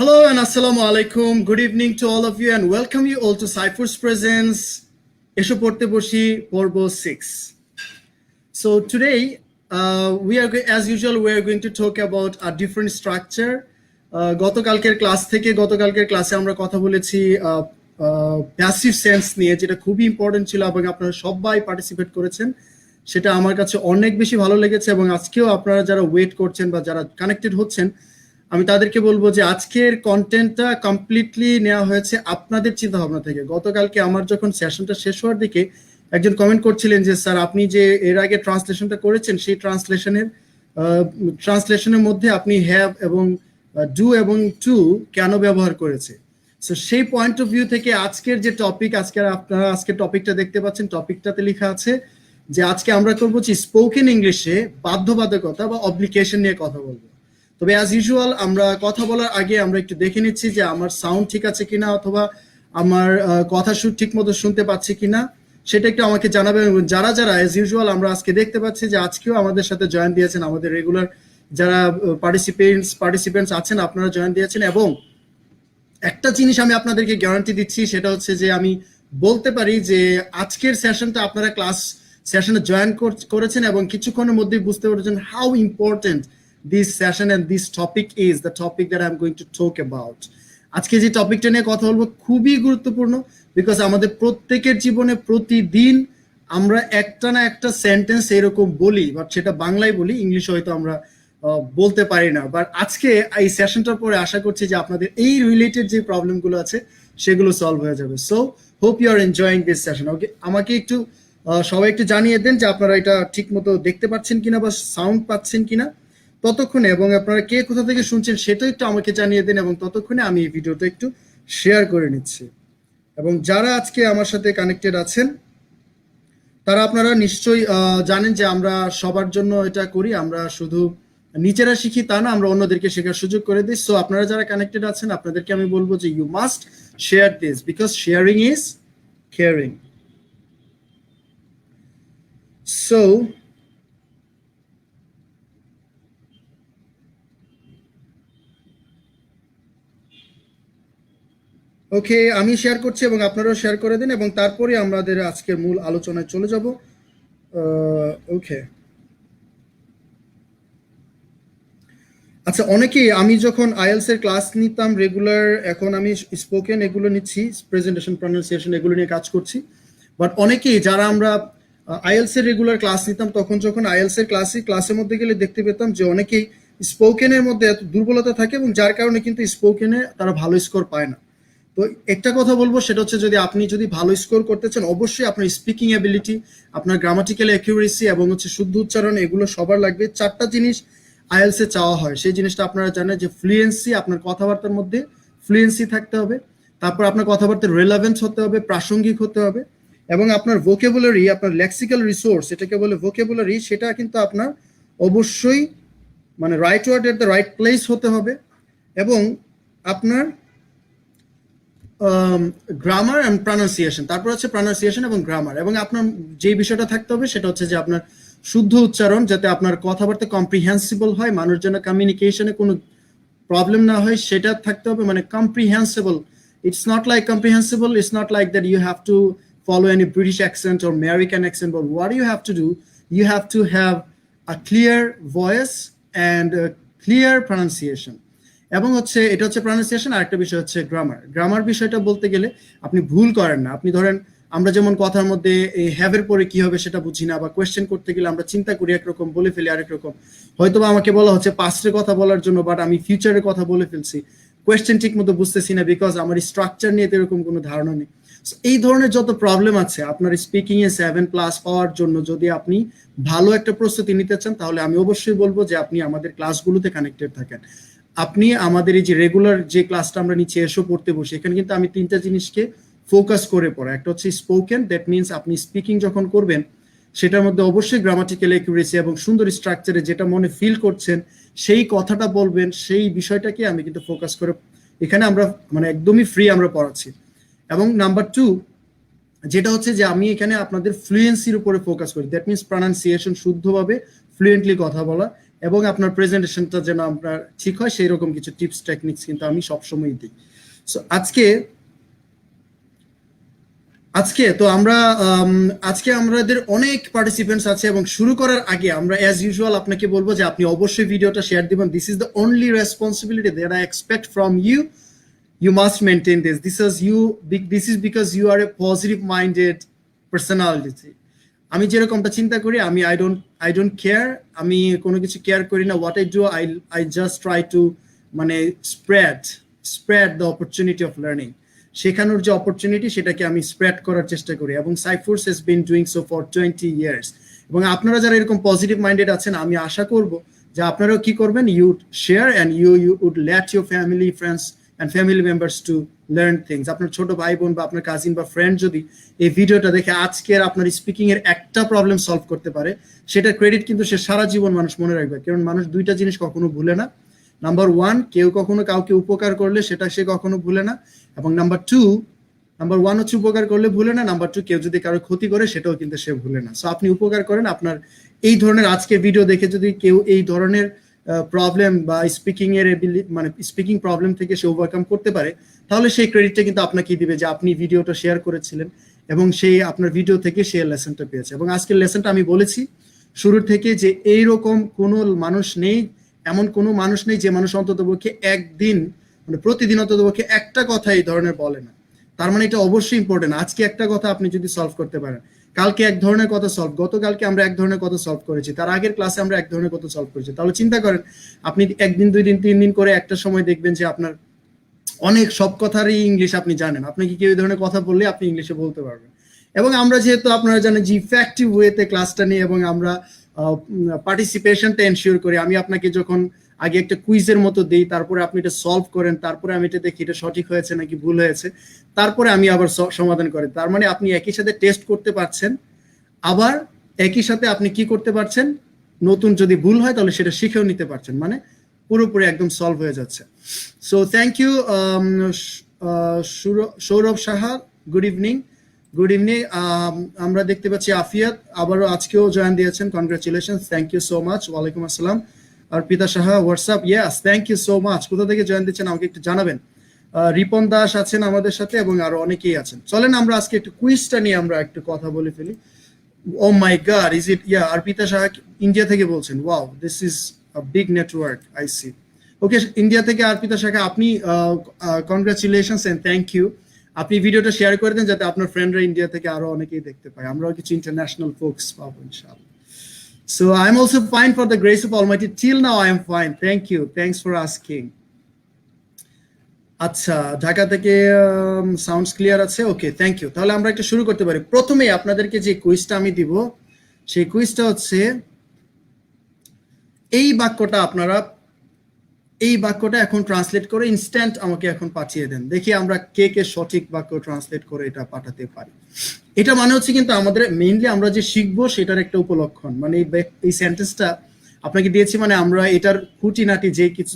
Hello and assalamu alaikum. Good evening to all of you and welcome you all to Cypher's Presence Esho Porte Boshi Porbo 6. So today, as usual, we are going to talk about a different structure. গতকালকের ক্লাসে আমরা কথা বলেছি passive sense নিয়ে, যেটা খুবই important ছিল এবং আপনারা সবাই পার্টিসিপেট করেছেন। সেটা আমার কাছে অনেক বেশি ভালো লেগেছে এবং আজকেও আপনারা যারা ওয়েট করছেন বা যারা কানেক্টেড হচ্ছেন, আমি তাদেরকে বলবো যে আজকের কন্টেন্টটা কমপ্লিটলি নেওয়া হয়েছে আপনাদের চিন্তা ভাবনা থেকে। গতকালকে আমার যখন সেশনটা শেষ হওয়ার দিকে একজন কমেন্ট করছিলেন যে স্যার আপনি যে এর আগে ট্রান্সলেশনটা করেছেন সেই ট্রান্সলেশনের মধ্যে আপনি হ্যাভ এবং ডু এবং টু কেন ব্যবহার করেছে। সো সেই পয়েন্ট অফ ভিউ থেকে আজকের যে টপিক, আপনারা আজকের টপিকটা দেখতে পাচ্ছেন, টপিকটাতে লেখা আছে যে আজকে আমরা করবো স্পোকেন ইংলিশে বাধ্যবাধকতা বা অব্লিগেশন নিয়ে কথা বলবো। তবে অ্যাজ ইউজুয়াল আমরা কথা বলার আগে আমরা একটু দেখে নিচ্ছি যে আমার সাউন্ড ঠিক আছে কিনা অথবা আমার কথা ঠিক মতো শুনতে পাচ্ছি কিনা, সেটা একটু আমাকে জানাবেন। এবং যারা যারা অ্যাজ ইউজুয়াল আমরা আজকে দেখতে পাচ্ছি যে আজকেও আমাদের সাথে জয়েন দিয়েছেন, আমাদের রেগুলার যারা পার্টিসিপেন্টস আছেন আপনারা জয়েন দিয়েছেন। এবং একটা জিনিস আমি আপনাদেরকে গ্যারান্টি দিচ্ছি, সেটা হচ্ছে যে আমি বলতে পারি যে আজকের সেশনটা আপনারা ক্লাস সেশনে জয়েন করেছেন এবং কিছুক্ষণের মধ্যেই বুঝতে পেরেছেন how important this session and this topic is the topic that I'm going to talk about. আজকে যে টপিকটা নিয়ে কথা বলবো খুবই গুরুত্বপূর্ণ, বিকজ আমাদের প্রত্যেকের জীবনে প্রতিদিন আমরা একটা না একটা সেন্টেন্স এরকম বলি, বাট সেটা বাংলায় বলি, ইংলিশে হয়তো আমরা বলতে পারি না। বাট আজকে এই সেশনটার পরে আশা করছি যে আপনাদের এই রিলেটেড যে প্রবলেমগুলো আছে সেগুলো সলভ হয়ে যাবে। So hope you are enjoying this session. Okay, আমাকে একটু সবাই একটু জানিয়ে দেন যে আপনারা এটা ঠিক মতো দেখতে পাচ্ছেন কিনা বা সাউন্ড পাচ্ছেন কিনা ততক্ষণে, এবং আপনারা কে কোথা থেকে শুনছেন সেটা একটু আমাকে জানিয়ে দেন, এবং ততক্ষণে আমি এই ভিডিওটা একটু শেয়ার করে নিচ্ছি। এবং যারা আজকে আমার সাথে কানেক্টেড আছেন তারা আপনারা নিশ্চয়ই জানেন যে আমরা সবার জন্য এটা করি, আমরা শুধু নিজেরা শিখি তা না, আমরা অন্যদেরকে শেখার সুযোগ করে দিই। সো আপনারা যারা কানেক্টেড আছেন আপনাদেরকে আমি বলবো যে you must share this, because sharing is caring. So okay, আমি শেয়ার করছি এবং আপনারাও শেয়ার করে দিন, এবং তারপরে আমাদের আজকের মূল আলোচনায় চলে যাব। ওকে, আচ্ছা, অনেকেই আমি যখন আইএলস এর ক্লাস নিতাম রেগুলার, এখন আমি স্পোকেন এগুলো নিচ্ছি, প্রেজেন্টেশন, প্রনাউন্সিয়েশন এগুলো নিয়ে কাজ করছি। বাট অনেকেই যারা আমরা আইএলস এর রেগুলার ক্লাস নিতাম, তখন যখন আইএলস এর ক্লাসের মধ্যে গেলে দেখতে পেতাম যে অনেকেই স্পোকেনের মধ্যে এত দুর্বলতা থাকে এবং যার কারণে কিন্তু স্পোকেনে তারা ভালো স্কোর পায় না। তো একটা কথা বলবো, সেটা হচ্ছে আপনি যদি ভালো স্কোর করতে চান, অবশ্যই আপনার স্পিকিং অ্যাবিলিটি, আপনার গ্রামাটিক্যাল অ্যাকিউরেসি এবং শুদ্ধ উচ্চারণ, এগুলো সবার লাগবে। চারটা জিনিস আইএলস এ চাওয়া হয়, সেই জিনিসটা আপনারা জানেন যে ফ্লুয়েন্সি, আপনার কথাবার্তার মধ্যে ফ্লুয়েন্সি থাকতে হবে, তারপর আপনার কথাবার্তার রেলেভেন্স হতে হবে, প্রাসঙ্গিক হতে হবে, এবং আপনার ভোকেবুলারি, আপনার লেক্সিক্যাল রিসোর্স, এটাকে বলে ভোকেবুলারি, সেটা কিন্তু আপনার অবশ্যই মানে right word at the right place হতে হবে, এবং আপনার গ্রামার অ্যান্ড প্রনাউন্সিয়েশন, তারপর হচ্ছে প্রনাউন্সিয়েশন এবং গ্রামার, এবং আপনার যে বিষয়টা থাকতে হবে সেটা হচ্ছে যে আপনার শুদ্ধ উচ্চারণ, যাতে আপনার কথাবার্তা কম্প্রিহেন্সিবল হয়, মানুষ যেন কমিউনিকেশনে কোনো প্রবলেম না হয়, সেটা থাকতে হবে। মানে comprehensible, it's not like comprehensible, it's not like that you have to follow any British accent or American accent, but what you have to do, you have to have a clear voice and a clear pronunciation. এবং এটা হচ্ছে pronunciation. আর একটা বিষয় হচ্ছে grammar বিষয়টা বলতে গেলে আপনি ভুল করেন না। আপনি ধরেন আমরা যেমন কথার মধ্যে এই হ্যাভের পরে কি হবে সেটা বুঝি না, বা কোয়েশ্চেন করতে গেলে আমরা চিন্তা করি একরকম, বলে ফেলি আরেক রকম। হয়তোবা আমাকে বলা হচ্ছে পাস্টের কথা বলার জন্য, বাট আমি ফিউচারের কথা বলে ফেলছি, কোয়েশ্চেন ঠিক মতো বুঝতেছি না, বিকজ আমার স্ট্রাকচার নিয়ে এরকম কোনো ধারণা নেই। এই ধরনের যত প্রবলেম আছে আপনার স্পিকিং এ 7+ পাওয়ার জন্য, যদি আপনি ভালো একটা প্রস্তুতি নিতে চান, তাহলে আমি অবশ্যই বলবো যে আপনি আমাদের ক্লাসগুলোতে কানেক্টেড থাকেন। আপনি আমাদের এই যে রেগুলার যে ক্লাসটা আমরা নিচে এসো পড়তে বসি, এখানে কিন্তু আমি 3টা জিনিসকে ফোকাস করে পড়া। একটা হচ্ছে স্পোকেন, দ্যাট মিনস আপনি স্পিকিং যখন করবেন সেটার মধ্যে অবশ্যই গ্রামাটিক্যাল অ্যাকিউরেসি এবং সুন্দর স্ট্রাকচারে যেটা মনে ফিল করছেন সেই কথাটা বলবেন, সেই বিষয়টাকে আমি কিন্তু ফোকাস করে এখানে আমরা মানে একদমই ফ্রি আমরা পড়াচ্ছি। এবং নাম্বার 2 যেটা হচ্ছে যে আমি এখানে আপনাদের ফ্লুয়েন্সির উপরে ফোকাস করি, দ্যাট মিনস প্রনাউন্সিয়েশন, শুদ্ধভাবে ফ্লুয়েন্টলি কথা বলা, এবং আপনার প্রেজেন্টেশনটা যেন আপনার ঠিক হয় সেই রকম কিছু টিপস টেকনিক্স কিন্তু আমি সবসময় দিই। সো আজকে তো আমরা আজকে আমাদের অনেক পার্টিসিপেন্টস আছে এবং শুরু করার আগে আমরা অ্যাজ ইউজুয়াল আপনাকে বলবো যে আপনি অবশ্যই ভিডিওটা শেয়ার দিবেন। This is the only responsibility that I expect from you. You must maintain this. This is because you are a positive minded personality. আমি যেরকমটা চিন্তা করি, আমি আই ডোন্ট কেয়ার, আমি কোনো কিছু কেয়ার করি না। What I do, I just try to মানে spread the opportunity of learning. শেখানোর যে অপরচুনিটি সেটাকে আমি স্প্রেড করার চেষ্টা করি, এবং Psyforce has been doing so for 20 years. এবং আপনারা যারা এরকম পজিটিভ মাইন্ডেড আছেন, আমি আশা করব যে আপনারাও কি করবেন, you share and you would let your family, friends and family members to learn things. আপনার ছোট ভাই বোন বা আপনার কাজিন বা ফ্রেন্ড যদি এই ভিডিওটা দেখে আজকের আপনার স্পিকিং এর একটা প্রবলেম সলভ করতে পারে, সেটা ক্রেডিট কিন্তু সে সারা জীবন মানুষ মনে রাখবে। কারণ মানুষ দুইটা জিনিস কখনো ভুলে না। নাম্বার ওয়ান, কেউ কখনো কাউকে উপকার করলে সেটা সে কখনো ভুলে না। এবং নাম্বার ওয়ান হচ্ছে উপকার করলে ভুলে না। নাম্বার টু, কেউ যদি কারো ক্ষতি করে সেটাও কিন্তু সে ভুলে না। সো আপনি উপকার করেন। আপনার এই ধরনের আজকে ভিডিও দেখে যদি কেউ এই ধরনের প্রবলেম বা স্পিকিং এর মানে স্পিকিং প্রবলেম থেকে সে ওভারকাম করতে পারে, তাহলে সেই ক্রেডিটটা কিন্তু আপনাকেই দিবে যে আপনি ভিডিওটা শেয়ার করেছিলেন এবং সেই আপনার ভিডিও থেকে সে লেসনটা পেয়েছে। এবং আজকের লেসনটা আমি বলেছি শুরুর থেকে যে এইরকম কোনো মানুষ নেই, এমন কোনো মানুষ নেই যে মানুষ অন্ততপক্ষে একদিন মানে প্রতিদিন অন্ততপক্ষে একটা কথা এই ধরনের বলে না। তার মানে এটা অবশ্যই ইম্পর্টেন্ট। আজকে একটা কথা আপনি যদি সলভ করতে পারেন, কালকে এক ধরনের কথা সলভ, গতকালকে আমরা এক ধরনের কথা সলভ করেছি, তার আগের ক্লাসে আমরা এক ধরনের কথা সলভ করেছি, তাহলে চিন্তা করেন আপনি একদিন, 2 দিন, 3 দিন করে একটা সময় দেখবেন যে আপনার অনেক সব কথারই ইংলিশ আপনি জানেন। আপনাকে কেউ এই ধরনের কথা বললে আপনি ইংলিশে বলতে পারবেন। এবং আমরা যেহেতু আপনারা জানেন যে ইফেক্টিভ ওয়েতে ক্লাসটা নিই এবং আমরা পার্টিসিপেশনটা এনশিওর করি। আমি আপনাকে যখন আগে একটা কুইজের মতো দিই, তারপরে আপনি এটা সলভ করেন, তারপরে আমি এটা দেখি এটা সঠিক হয়েছে নাকি ভুল হয়েছে, তারপরে আমি আবার সমাধান করি। তার মানে আপনি একই সাথে টেস্ট করতে পারছেন, আবার একই সাথে আপনি কি করতে পারছেন, নতুন যদি ভুল হয় তাহলে সেটা শিখেও নিতে পারছেন, মানে পুরোপুরি একদম সলভ হয়ে যাচ্ছে। So thank you Sourav Saha, good evening. আমরা দেখতে পাচ্ছি আফিয়াত আবারও আজকেও জয়েন দিয়েছেন, congratulation, thank you so much. ওয়ালাইকুম আসসালাম। আর পিতা Saha, WhatsApp, yes, thank you so much. কোথা থেকে জয়েন দিচ্ছেন আমাকে একটু জানাবেন। রিপন দাস আছেন আমাদের সাথে এবং আরো অনেকেই আছেন। চলেন আমরা আজকে একটু কুইজটা নিয়ে আমরা একটু কথা বলে ফেলি। Oh my god, is it? Yeah, Arpita Saha India থেকে বলছেন। Wow, this is a big network, I see. Okay, India থেকে অর্পিতা সাহা, আপনি কনগ্রাচুলেশনস এন্ড থ্যাংক ইউ। আপনি ভিডিওটা শেয়ার করে দেন যাতে আপনার ফ্রেন্ডরা ইন্ডিয়া থেকে আরো অনেকেই দেখতে পায়, আমরাও কিছু ইন্টারন্যাশনাল ফোকস পাবো ইনশাআল্লাহ। So I'm also fine for the grace of Almighty. Till now I am fine. Thank you. Thanks for asking. আচ্ছা, ঢাকা থেকে সাউন্ডস ক্লিয়ার আছে। ওকে, থ্যাংক ইউ। তাহলে আমরা একটা শুরু করতে পারি। প্রথমে আপনাদেরকে যে কুইজটা আমি দিব, সেই কুইজটা হচ্ছে এই বাক্যটা এখন ট্রান্সলেট করে ইনস্ট্যান্ট আমাকে এখন পাঠিয়ে দেন। দেখি আমরা কে কে সঠিক বাক্য ট্রান্সলেট করে এটা পাঠাতে পারি। এটা মানে হচ্ছে কিন্তু আমাদের মেইনলি আমরা যে শিখবো সেটার একটা উপলক্ষণ, মানে এই সেন্টেন্সটা আপনাকে দিয়েছি, মানে আমরা এটার খুঁটিনাটি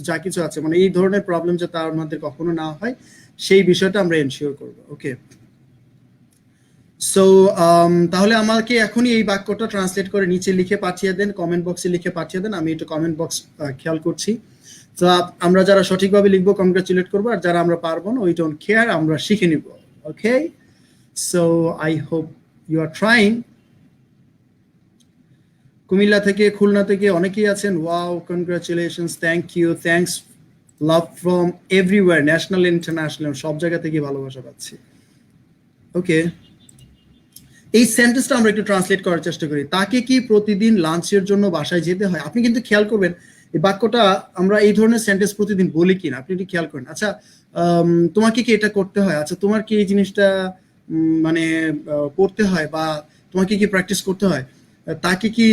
যা কিছু আছে, মানে এই ধরনের প্রবলেম যাতে আমাদের কখনো না হয় সেই বিষয়টা আমরা এনশিওর করবো। ওকে, সো তাহলে আমাকে এখনই এই বাক্যটা ট্রান্সলেট করে নিচে লিখে পাঠিয়ে দেন, কমেন্ট বক্সে লিখে পাঠিয়ে দেন। আমি একটু কমেন্ট বক্স খেয়াল করছি। তো আমরা যারা সঠিকভাবে লিখবো কংগ্রাচুলেট করবো, আর যারা আমরা পারবো না, উই ডোন্ট কেয়ার, আমরা শিখে নিব। Okay, so I hope you are trying. Comilla থেকে, খুলনা থেকে অনেকেই আছেন। Wow, congratulations, thank you, thanks, love from everywhere, national international, সব জায়গা থেকে ভালোবাসা পাচ্ছি। ওকে, এই সেন্টেন্সটা আমরা একটু ট্রান্সলেট করার চেষ্টা করি। তাকে কি প্রতিদিন লাঞ্চের জন্য বাসায় যেতে হয়? আপনি কিন্তু খেয়াল করবেন এই বাক্যটা আমরা এই ধরনের সেন্টেন্স প্রতিদিন বলি কিনা, আপনি একটু খেয়াল করেন। আচ্ছা, তোমাকে কি এটা করতে হয়? আচ্ছা, তোমার কি এই জিনিসটা মানে পড়তে হয়, বা তোমাকে কি প্র্যাকটিস করতে হয়? তাকে কি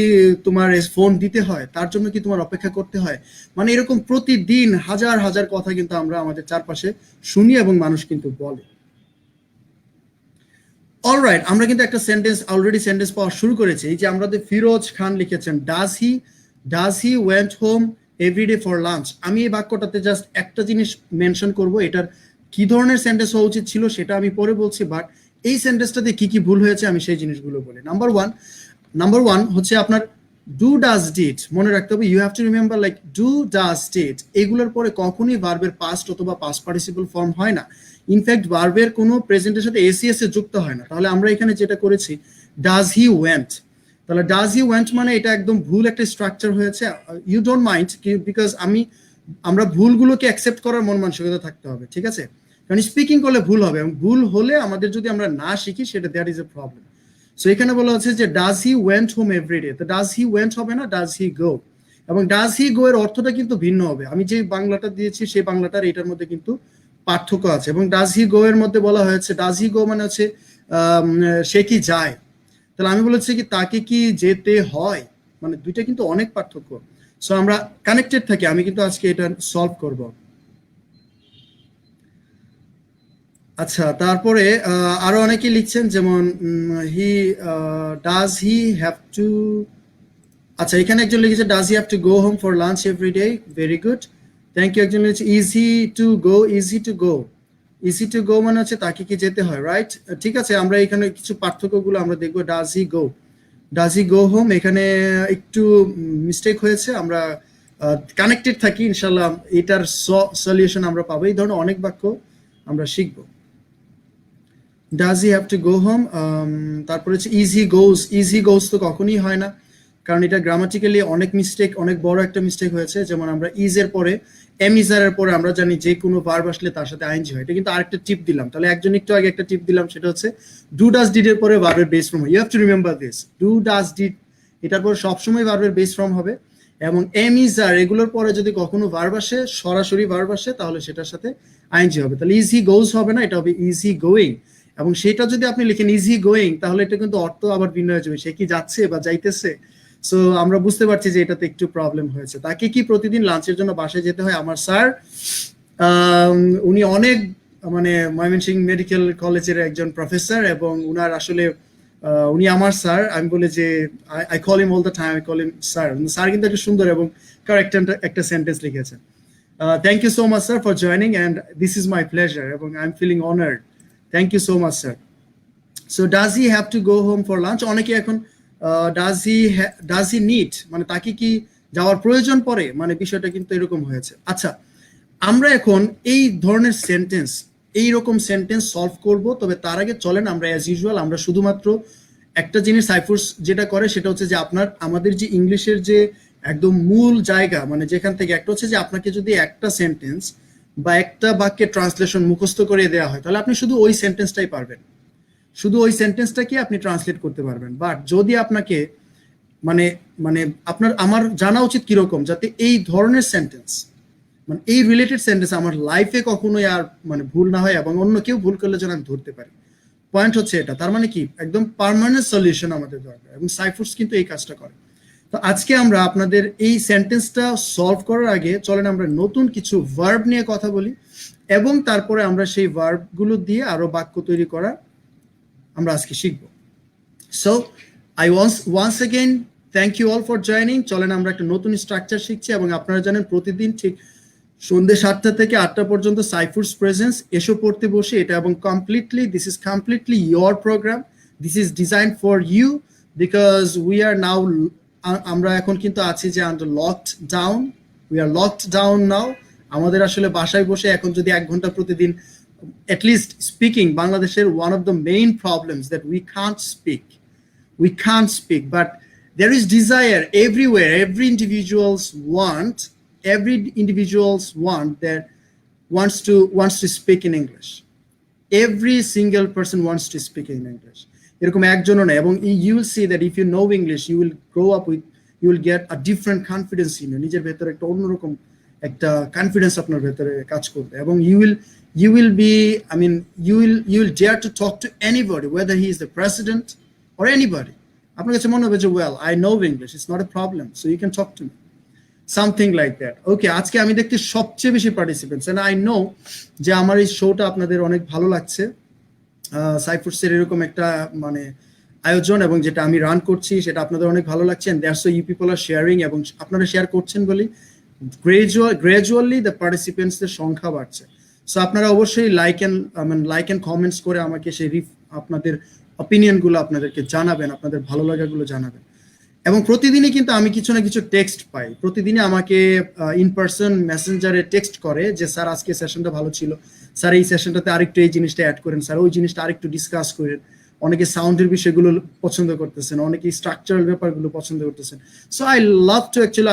তোমার ফোন দিতে হয়? তার জন্য কি তোমার অপেক্ষা করতে হয়? মানে এরকম প্রতিদিন হাজার হাজার কথা কিন্তু আমরা আমাদের চারপাশে শুনি এবং মানুষ কিন্তু বলে। অলরাইট, আমরা কিন্তু একটা অলরেডি সেন্টেন্স পাওয়া শুরু করেছি। এই যে আমাদের ফিরোজ খান লিখেছেন, does he went home everyday for lunch. আমি এই বাক্যটাতে জাস্ট একটা জিনিস মেনশন করব, এটার কি ধরনের সেন্টেন্স হওয়া উচিত ছিল সেটা আমি পরে বলছি, বাট এই সেন্টেন্সটাতে কি কি ভুল হয়েছে আমি সেই জিনিসগুলো বলি। নাম্বার ওয়ান হচ্ছে আপনার ডু ডাজ ডিড মনে রাখতে হবে, you have to remember like do does did এগুলোর পরে কখনোই ভার্বের পাস্ট অথবা পাস্ট পার্টিসিপল ফর্ম হয় না। ইনফ্যাক্ট ভার্বের কোনো প্রেজেন্টের সাথে এসিএস এ যুক্ত হয় না। তাহলে আমরা এখানে যেটা করেছি ডাজ হি ওয়েন্ট, তাহলে ডাজ হি ওয়েন্ট মানে এটা একদম ভুল একটা স্ট্রাকচার হয়েছে। ইউ ডোন্ট মাইন্ড বিকজ আমরা ভুলগুলোকে অ্যাকসেপ্ট করার মন মানসিকতা থাকতে হবে, ঠিক আছে? কারণ স্পিকিং করলে ভুল হবে, এবং ভুল হলে আমাদের যদি আমরা না শিখি সেটা that is a problem. So এখানে বলা হচ্ছে যে does he went home everyday, তো ডাজ হি ওয়েন্ট হবে না, ডাজ হি গো। এবং ডাজ হি গো এর অর্থটা কিন্তু ভিন্ন হবে। আমি যে বাংলাটা দিয়েছি সেই বাংলাটার এটার মধ্যে কিন্তু পার্থক্য আছে। এবং ডাজ হি গো এর মধ্যে বলা হয়েছে, ডাজ হি গো মানে হচ্ছে সে কি যায়, তাহলে আমি বলেছি কি তাকে কি যেতে হয়, মানে দুইটা কিন্তু অনেক পার্থক্য। সো আমরা কানেক্টেড থাকি, আমি কিন্তু আজকে এটা সলভ করব। আচ্ছা, তারপরে আরো অনেকে লিখছেন, যেমন he does he have to, আচ্ছা এখানে একজন লিখেছে does he have to go home for lunch every day, very good, thank you. একজন লিখেছে is he to go, easy to go, easy to go মানে হচ্ছে তাকে কি যেতে হয়, রাইট? ঠিক আছে, আমরা এখানে কিছু পার্থক্যগুলো আমরা দেখবো। Does he go, does he go home, এখানে একটু মিস্টেক হয়েছে। আমরা কানেক্টেড থাকি, ইনশাল্লাহ এটার সলিউশন আমরা পাবো। এই ধরনের অনেক বাক্য আমরা শিখবো। Does he have to go home, তারপরে হচ্ছে is he goes, is he গোজ তো কখনোই হয় না, কারণ এটা গ্রামাটিক্যালি অনেক মিস্টেক, অনেক বড় একটা মিস্টেক হয়েছে। যেমন আমরা ইজ এর পরে এম ইজ এর পরে আমরা জানি যে কোনো ভার্ব আসলে তার সাথে আইএনজি হয়। এটা কিন্তু আরেকটা টিপ দিলাম, তাহলে একজন একটু আগে একটা টিপ দিলাম, সেটা হচ্ছে ডু ডাজ ডিড এর পরে ভার্বের base form, you have to remember this, do does did এটার পরে সবসময় ভার্বের বেস ফর্ম হবে। এবং এম ইজ আর এগুলোর পরে যদি কখনো ভার্ব আসে, সরাসরি ভার্ব আসে, তাহলে সেটার সাথে আইএনজি হবে। তাহলে ইজ হি গোজ হবে না, এটা হবে ইজ হি গোয়িং। এবং সেটা যদি আপনি লিখেন ইজ হি গোয়িং, তাহলে এটা কিন্তু অর্থ আবার ভিন্ন হয়ে যাবে, সে কি যাচ্ছে বা যাইতেছে। সো আমরা বুঝতে পারছি যে এটাতে একটু প্রবলেম হয়েছে। তাকে কি প্রতিদিন লাঞ্চের জন্য বাসায় যেতে হয়? আমার স্যার উনি অনেক মানে ময়মনসিংহ মেডিকেল কলেজের একজন প্রফেসর, এবং উনার আসলে উনি আমার স্যার। আমি বলি যে I call him all the time, I call him sir. Sir কিন্তু একটা সুন্দর এবং কারেক্ট একটা সেন্টেন্স লিখেছেন। Thank you so much sir for joining, and this is my pleasure, এবং I am feeling honoured. Thank you so much sir. So does he have to go home for lunch, অনেকে এখন does he need মানে তাকে কি যাওয়ার প্রয়োজন পড়ে, মানে বিষয়টা কিন্তু এরকম হয়েছে। আচ্ছা, আমরা এখন এই ধরনের সেন্টেন্স, এইরকম সেন্টেন্স সলভ করব। তবে তার আগে চলেন আমরা অ্যাজ ইউজুয়াল আমরা শুধুমাত্র একটা জিনিস সাইফোর্স যেটা করে সেটা হচ্ছে যে আমাদের যে ইংলিশের যে একদম মূল জায়গা, মানে যেখান থেকে একটা হচ্ছে যে আপনাকে যদি একটা সেন্টেন্স বা একটা বাক্যের ট্রান্সলেশন মুখস্থ করে দেওয়া হয়, তাহলে আপনি শুধু ওই সেন্টেন্সটাই পারবেন, শুধু ওই সেন্টেন্সটাকে আপনি ট্রান্সলেট করতে পারবেন। বাট যদি আপনাকে মানে মানে আমার জানা উচিত কিরকম, যাতে এই ধরনের সেন্টেন্স মানে এই রিলেটেড সেন্টেন্স আমার লাইফে কখনোই আর মানে ভুল না হয়, এবং অন্য কেউ ভুল করলে যেন আমি ধরতে পারি। পয়েন্ট হচ্ছে এটা। তার মানে কি একদম পার্মানেন্ট সলিউশন আমাদের দরকার, এবং সাইফোর্স কিন্তু এই কাজটা করে। তো আজকে আমরা আপনাদের এই সেন্টেন্সটা সলভ করার আগে চলেন আমরা নতুন কিছু ভার্ব নিয়ে কথা বলি, এবং তারপরে আমরা সেই ভার্বগুলো দিয়ে আরো বাক্য তৈরি করা আমরা আজকে শিখব। So I once again thank you all for joining. চলেন আমরা একটা নতুন স্ট্রাকচার শিখছি, এবং আপনারা জানেন প্রতিদিন ঠিক সন্ধ্যে 7টা থেকে 8টা পর্যন্ত সাইফোর্স প্রেজেন্স এসো পড়তে বসে এটা, এবং this is completely your programme, this is design for you, because we are now, আমরা এখন কিন্তু আছি যে under locked down, we are locked down now. আমাদের আসলে বাসায় বসে এখন যদি 1 ঘন্টা প্রতিদিন at least speaking, Bangladesh's one of the main problems that we can't speak, but there is desire everywhere. Every individuals wants to speak in English. Every single person wants to speak in English. এরকম একজনও না, এবং you will see that if you know English, you will get a different confidence in you. নিজের ভেতরে একটা অন্যরকম একটা confidence আপনার ভেতরে কাজ করবে, এবং you will dare to talk to anybody, whether he is the president or anybody. আপনার কাছে মনে হবে যে well, I know English, it's not a problem, so you can talk to me, something like that. Okay, আজকে আমি দেখতে সবচেয়ে বেশি পার্টিসিপেন্টস, and I know যে আমার এই শোটা আপনাদের অনেক ভালো লাগছে। সাইফোর্সের এরকম একটা মানে আয়োজন, এবং যেটা আমি রান করছি সেটা আপনাদের অনেক ভালো লাগছে, and that's why you people are sharing, এবং আপনারা শেয়ার করছেন বলি গ্রাজুয়ালি দ্য পার্টিসিপেন্টসদের সংখ্যা বাড়ছে। সো আপনারা অবশ্যই লাইক অ্যান্ড কমেন্টস করে আমাকে সেই আপনাদের অপিনিয়নগুলো আপনাদেরকে জানাবেন, আপনাদের ভালো লাগাগুলো জানাবেন। এবং প্রতিদিনই কিন্তু আমি কিছু না কিছু টেক্সট পাই, প্রতিদিনই আমাকে ইন পার্সন মেসেঞ্জারে টেক্সট করে যে স্যার আজকে সেশনটা ভালো ছিল, স্যার এই সেশনটাতে আরেকটু এই জিনিসটা অ্যাড করেন, স্যার ওই জিনিসটা আরেকটু ডিসকাস করেন। অনেকে সাউন্ডের বিষয়গুলো পছন্দ করতেছেন, অনেকে স্ট্রাকচারাল ব্যাপারগুলো পছন্দ করতেছেন। So I love to actually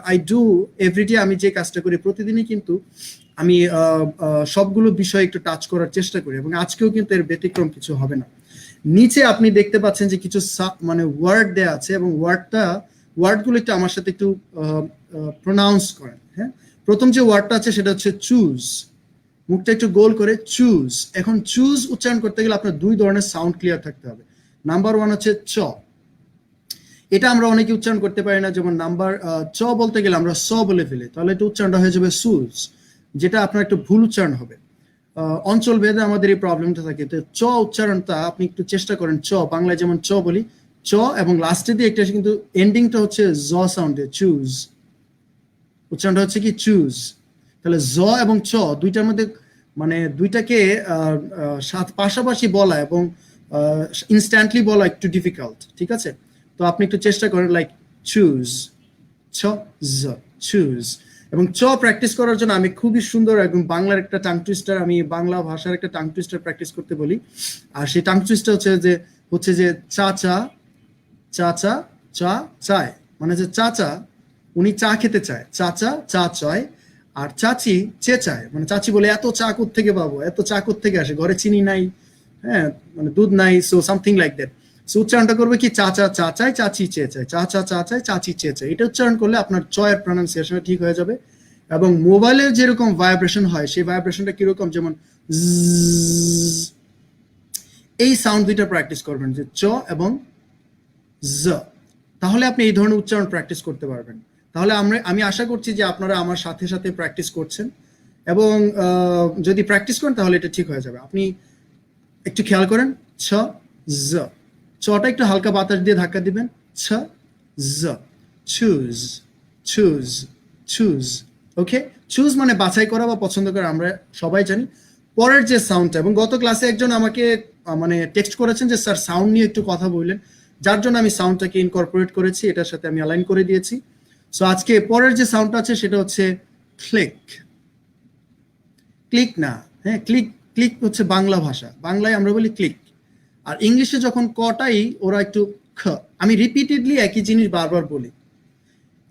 I do everyday. আমি যে কাজটা করি প্রতিদিনই কিন্তু আমি সবগুলো বিষয় একটু টাচ করার চেষ্টা করি, এবং আজকেও কিন্তু এর ব্যতিক্রম কিছু হবে না। নিচে আপনি দেখতে পাচ্ছেন যে কিছু মানে ওয়ার্ড দেয়া আছে, এবং ওয়ার্ডগুলো একটু আমার সাথে একটু প্রোনাউন্স করেন। হ্যাঁ, প্রথম যে ওয়ার্ডটা আছে সেটা হচ্ছে চুজ। মুখটা একটু গোল করে চুজ। এখন চুজ উচ্চারণ করতে গেলে আপনার দুই ধরনের সাউন্ড ক্লিয়ার থাকতে হবে। নাম্বার ওয়ান হচ্ছে চ, এটা আমরা অনেকে উচ্চারণ করতে পারি না। যেমন নাম্বার চ বলতে গেলে আমরা স বলে ফেলি, তাহলে এটা উচ্চারণটা হয়ে যাবে সুজ, যেটা আপনার একটু ভুল উচ্চারণ হবে। অঞ্চল ভেদে আমাদের এই প্রবলেমটা থাকে। তো চ উচ্চারণটা আপনি একটু চেষ্টা করেন, চ বাংলায় যেমন চ বলি, চ এবং লাস্টে দিয়ে একটা কিন্তু এন্ডিংটা হচ্ছে জ সাউন্ডে, চুজ। উচ্চারণটা হচ্ছে কি চুজ। তাহলে জ এবং চ দুইটার মধ্যে মানে দুইটাকে পাশাপাশি বলা এবং ইনস্ট্যান্টলি বলা একটু ডিফিকাল্ট, ঠিক আছে? তো আপনি একটু চেষ্টা করেন লাইক চুজ, ছ জ, চুজ। এবং চ প্র্যাকটিস করার জন্য আমি খুবই সুন্দর একদম বাংলার একটা টাং টুইস্টার, আমি বাংলা ভাষার একটা টাং টুইস্টার প্র্যাকটিস করতে বলি। আর সেই টাং টুইস্টার হচ্ছে যে চাচা চাচা চা চায়, মানে যে চাচা উনি চা খেতে চায়, চাচা চা চায়। আর চাচি চেঁচায়, মানে চাচি বলে এত চা থেকে পাবো, এত চা থেকে আসে, ঘরে চিনি নাই, হ্যাঁ মানে দুধ নাই, so something like that. So উচ্চারণটা করবে কি চাচা চা চায়, চাচি চেয়ে চায়, চাচা চা চায়, চাচি চেয়ে চায়। এটা উচ্চারণ করলে আপনার চয়ের প্রনাউন্সিয়েশন ঠিক হয়ে যাবে। এবং মোবাইলের যেরকম ভাইব্রেশন হয় সেই ভাইব্রেশনটা কিরকম, যেমন এই সাউন্ড দুইটা প্র্যাকটিস করবেন, যে চ এবং জ। তাহলে আপনি এই ধরনের উচ্চারণ প্র্যাকটিস করতে পারবেন। তাহলে আমি আশা করছি যে আপনারা আমার সাথে সাথে প্র্যাকটিস করছেন, এবং যদি প্র্যাকটিস করেন তাহলে এটা ঠিক হয়ে যাবে। আপনি একটু খেয়াল করেন, ছ জ, চটা একটু হালকা বাতাস দিয়ে ধাক্কা দিবেন, ছ জ, চুজ চুজ চুজ। ওকে, চুজ মানে বাছাই করা বা পছন্দ করা, আমরা সবাই জানি। পরের যে সাউন্ডটা, এবং গত ক্লাসে একজন আমাকে মানে টেক্সট করেছেন যে স্যার সাউন্ড নিয়ে একটু কথা বললেন, যার জন্য আমি সাউন্ডটাকে ইনকর্পোরেট করেছি, এটার সাথে আমি অ্যালাইন করে দিয়েছি। সো আজকে পরের যে সাউন্ডটা আছে সেটা হচ্ছে ক্লিক। ক্লিক না, হ্যাঁ ক্লিক, ক্লিক হচ্ছে বাংলা ভাষা, বাংলায় আমরা বলি ক্লিক। আর ইংলিশে যখন কটাই ওরা একটু খ, আমি রিপিটেডলি একই জিনিস বারবার বলি।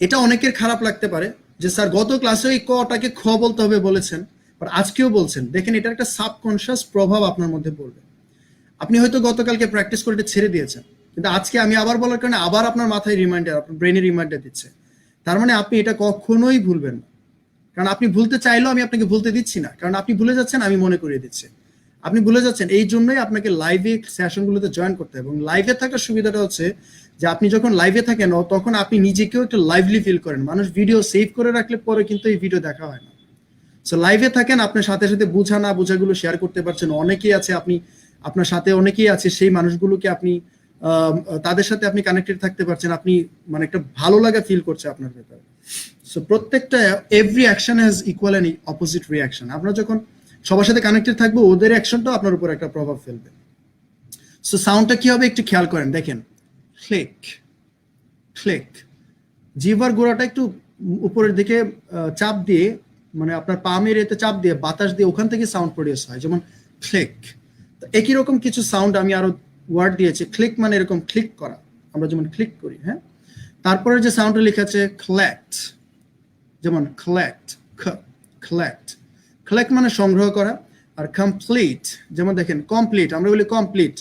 এটা অনেকের খারাপ লাগতে পারে যে স্যার গত ক্লাসে ওই কটাকে খ বলতে হবে বলেছেন, বাট আজকেও বলছেন। দেখেন, এটা একটা সাবকনশিয়াস প্রভাব আপনার মধ্যে পড়বে। আপনি হয়তো গতকালকে প্র্যাকটিস করে এটা ছেড়ে দিয়েছেন, কিন্তু আজকে আমি আবার বলার কারণে আবার আপনার মাথায় রিমাইন্ডার, আপনার ব্রেনে রিমাইন্ডার দিচ্ছে। তার মানে আপনি এটা কখনোই ভুলবেন না, কারণ আপনি ভুলতে চাইলেও আমি আপনাকে ভুলতে দিচ্ছি না, কারণ আপনি ভুলে যাচ্ছেন, আমি মনে করিয়ে দিচ্ছি। আপনি ভুলে যাচ্ছেন, এই জন্যই আপনাকে লাইভে সেশনগুলোতে জয়েন করতে হবে। এবং লাইভে থাকার সুবিধাটা হচ্ছে যে আপনি যখন লাইভে থাকেন তখন আপনি নিজেকেও একটু লাইভলি ফিল করেন। মানুষ ভিডিও সেভ করে রাখলে পরে কিন্তু এই ভিডিও দেখা হয় না। সো লাইভে থাকেন, আপনার সাথে সাথে বুঝা না বুঝাগুলো শেয়ার করতে পারছেন। অনেকেই আছে, আপনি আপনার সাথে অনেকেই আছে, সেই মানুষগুলোকে আপনি তাদের সাথে আপনি কানেক্টেড থাকতে পারছেন, আপনি মানে একটা ভালো লাগা ফিল করছে আপনার ভেতরে। সো প্রত্যেকটা every action has equal and opposite reaction. আপনার যখন সবার সাথে কানেক্টেড থাকবে, ওদের অ্যাকশনটাও আপনার উপর একটা প্রভাব ফেলবে। সো সাউন্ডটা কি হবে একটু খেয়াল করেন, দেখেন ক্লিক ক্লিক। জিহ্বার গোড়াটা একটু উপরের দিকে চাপ দিয়ে, মানে আপনার পামের এতে চাপ দিয়ে বাতাস দিয়ে ওখান থেকে সাউন্ড প্রডিউস হয়, যেমন ক্লিক। একই রকম কিছু সাউন্ড আমি আরো ওয়ার্ড দিয়েছি। ক্লিক মানে এরকম ক্লিক করা, আমরা যেমন ক্লিক করি, হ্যাঁ। তারপরে যে সাউন্ডটা লেখা আছে কালেক্ট, যেমন কালেক্ট, কালেক্ট। কালেক্ট মানে সংগ্রহ করা। আর কমপ্লিট, যেমন দেখেন কমপ্লিট, আমরা বলি complete,